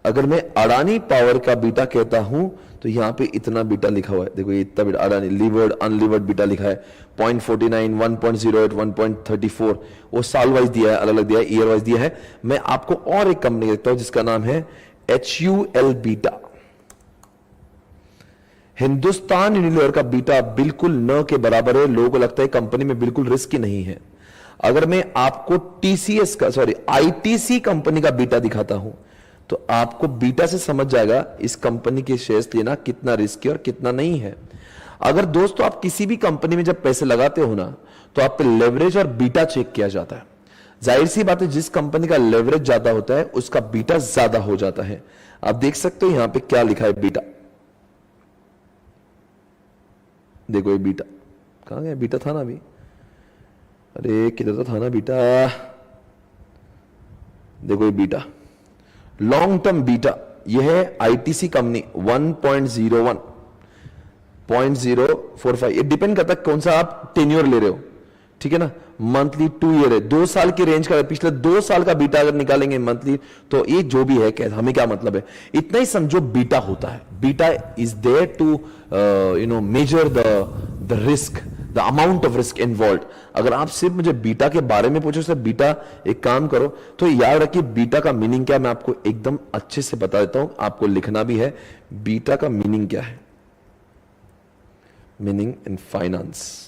अगर मैं अडानी पावर का बीटा कहता हूं तो यहां पे इतना बीटा लिखा हुआ है। देखो ये इतना beta, Adani levered unlevered beta लिखा है 0.49, 1.08, 1.34। वो साल वाइज दिया है, अलग अलग दिया है, ईयर वाइज दिया है। मैं आपको और एक कंपनी देखता हूं जिसका नाम है HUL बीटा। हिंदुस्तान यूनिलीवर का बीटा बिल्कुल न के बराबर है। लोगों को लगता है कंपनी में बिल्कुल रिस्क ही नहीं है। अगर मैं आपको टीसीएस का आईटीसी कंपनी का बीटा दिखाता हूं तो आपको बीटा से समझ जाएगा इस कंपनी के शेयर्स लेना कितना रिस्की और कितना नहीं है। अगर दोस्तों आप किसी भी कंपनी में जब पैसे लगाते हो ना तो आप पे लेवरेज और बीटा चेक किया जाता है। जाहिर सी बात है जिस कंपनी का लेवरेज ज्यादा होता है उसका बीटा ज्यादा हो जाता है। आप देख सकते हो यहां पे क्या लिखा है बीटा, देखो ये बीटा कहां गया, बीटा था ना अभी, अरे किधर तो था ना बीटा, देखो ये बीटा लॉन्ग टर्म बीटा, यह है आईटीसी कंपनी 1.01 0.045। ये डिपेंड करता है कौन सा आप टेन्योर ले रहे हो, ठीक है ना। मंथली 2 ईयर है, 2 साल की रेंज का, पिछले 2 साल का बीटा अगर निकालेंगे मंथली तो ये जो भी है हमें क्या मतलब है, इतना ही समझो बीटा होता है। Beta is there to measure the risk, the amount of risk involve. अगर आप सिर्फ मुझे बीटा के बारे में पूछो सर बीटा, एक काम करो तो याद रखिए बीटा का मीनिंग क्या है, मैं आपको एकदम अच्छे से बता देता हूं, आपको लिखना भी है। बीटा का मीनिंग क्या है, meaning in finance.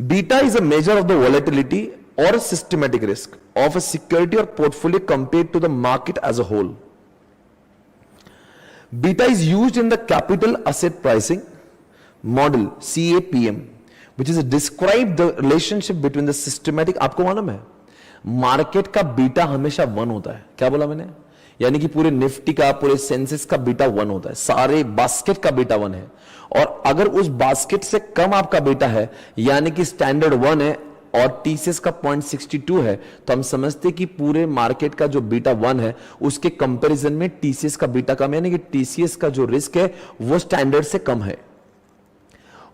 Beta is a measure of the volatility or a systematic risk of a security or portfolio compared to the market as a whole. Beta is used in the capital asset pricing model CAPM, which is describe the relationship between the systematic। आपको मालूम है market का beta हमेशा 1 होता है। क्या बोला मैंने, यानी कि पूरे निफ्टी का, पूरे सेंसेक्स का बीटा 1 होता है, सारे बास्केट का बीटा 1 है। और अगर उस बास्केट से कम आपका बीटा है, यानी कि स्टैंडर्ड 1 है और टीसीएस का 0.62 है, तो हम समझते कि पूरे मार्केट का जो बीटा 1 है उसके कंपैरिजन में टीसीएस का बीटा कम है, यानी कि टीसीएस का जो रिस्क है वो स्टैंडर्ड से कम है।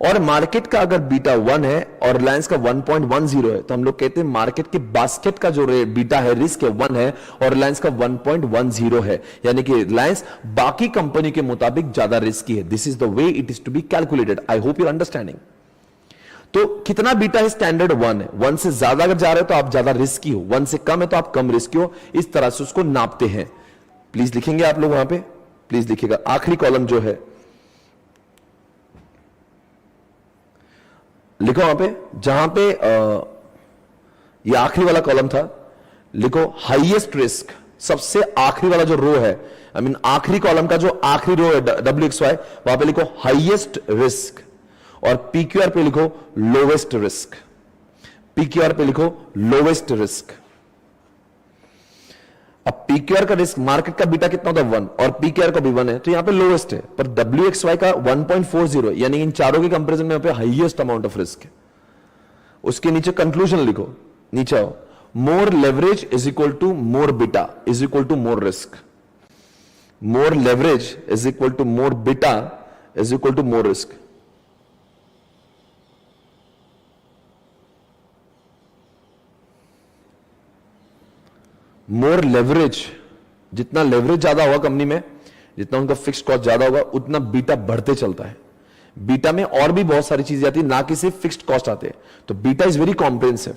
और मार्केट का अगर बीटा 1 है और रिलायंस का 1.10 है तो हम लोग कहते हैं मार्केट के बास्केट का जो बीटा है, रिस्क है 1 है और रिलायंस का 1.10 है, यानी कि रिलायंस बाकी कंपनी के मुताबिक ज्यादा रिस्की है। This is the way it is to be calculated. I hope you understanding. तो कितना बीटा है, स्टैंडर्ड 1 है। 1 से ज्यादा अगर जा रहे हो तो आप ज्यादा रिस्की हो, 1 से कम है तो आप कम रिस्की हो। इस तरह से उसको नापते हैं। प्लीज लिखेंगे आप लोग वहां पे, प्लीज लिखिएगा। आखिरी कॉलम जो है लिखो वहां पे, जहां पे ये आखिरी वाला कॉलम था, लिखो हाईएस्ट रिस्क। सबसे आखिरी वाला जो रो है, आई मीन आखिरी कॉलम का जो आखिरी रो है WXY, वहां पे लिखो हाईएस्ट रिस्क और PQR पे लिखो लोवेस्ट रिस्क। PQR पे लिखो लोवेस्ट रिस्क। अब PQR का रिस्क, मार्केट का बीटा कितना होता है 1 और PQR का भी 1 है, तो यहां पे लोवेस्ट है। पर WXY का 1.40 यानी इन चारों के कंपैरिजन में यहां पे हाईएस्ट अमाउंट ऑफ रिस्क है। उसके नीचे कंक्लूजन लिखो, नीचे आओ, more leverage is equal to more beta is equal to more risk. More leverage is equal to more beta is equal to more risk. More leverage, जितना leverage ज्यादा होगा company में, जितना उनका फिक्स्ड कॉस्ट ज्यादा होगा, उतना बीटा बढ़ते चलता है। बीटा में और भी बहुत सारी चीजें आती है, ना कि सिर्फ फिक्स्ड कॉस्ट आते हैं। तो बीटा इज वेरी कॉम्प्रिहेंसिव,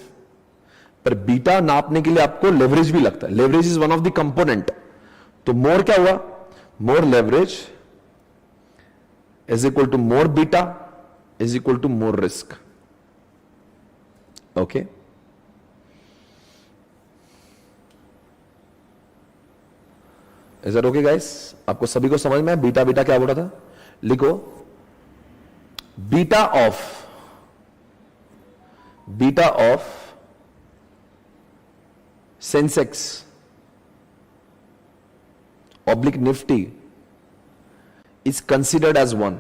पर बीटा नापने के लिए आपको लेवरेज भी लगता है। Leverage is one of the component. तो मोर क्या हुआ, more leverage is equal to more beta is equal to more risk. Okay, is that okay guys? आपको सभी को समझ में बीटा बीटा क्या बोला था? लिखो beta of Sensex oblique Nifty is considered as 1,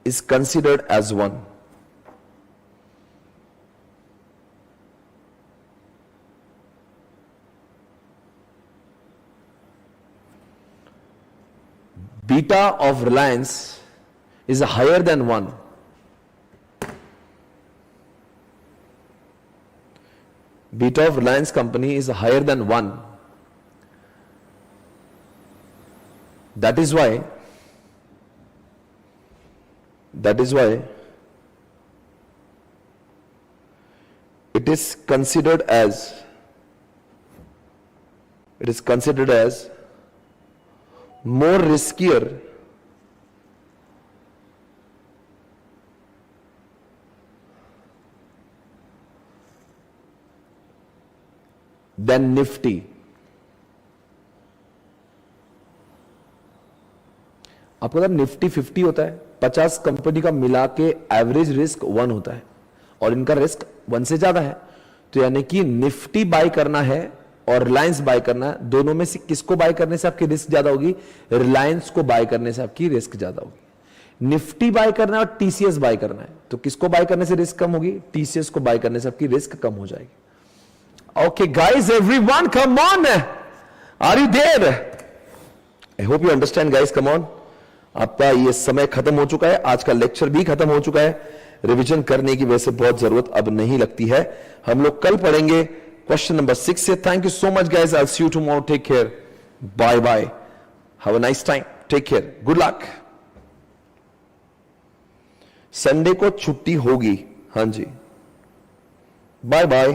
is considered as 1. Beta of Reliance is higher than 1. Beta of Reliance company is higher than 1. That is why it is considered as more riskier than Nifty. आपको पता Nifty 50 होता है, 50 company का मिला के average risk 1 होता है और इनका रिस्क 1 से ज्यादा है। तो यानी कि निफ्टी बाय करना है और रिलायंस बाय करना है, दोनों में से किसको बाय करने से आपकी रिस्क ज्यादा होगी? रिलायंस को बाय करने से आपकी रिस्क ज्यादा होगी। निफ्टी बाय करना है और टीसीएस बाय करना है, तो किसको बाय करने से रिस्क कम होगी? टीसीएस को बाय करने से आपकी रिस्क कम हो जाएगी। Okay guys, everyone come on, are you there? I hope you understand guys, come on. आपका ये समय खत्म हो चुका है, आज का लेक्चर भी खत्म हो चुका है। रिवीजन करने की वैसे बहुत जरूरत अब नहीं लगती है। हम लोग कल पढ़ेंगे क्वेश्चन नंबर 6 से। Thank you so much guys, I will see you tomorrow, take care, bye bye, have a nice time, take care, good luck. Sunday को छुट्टी होगी, हाँ जी, बाय बाय।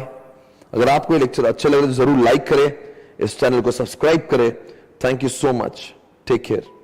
अगर आपको ये लेक्चर अच्छा लगे तो जरूर लाइक करें, इस चैनल को सब्सक्राइब करें। Thank you so much, take care.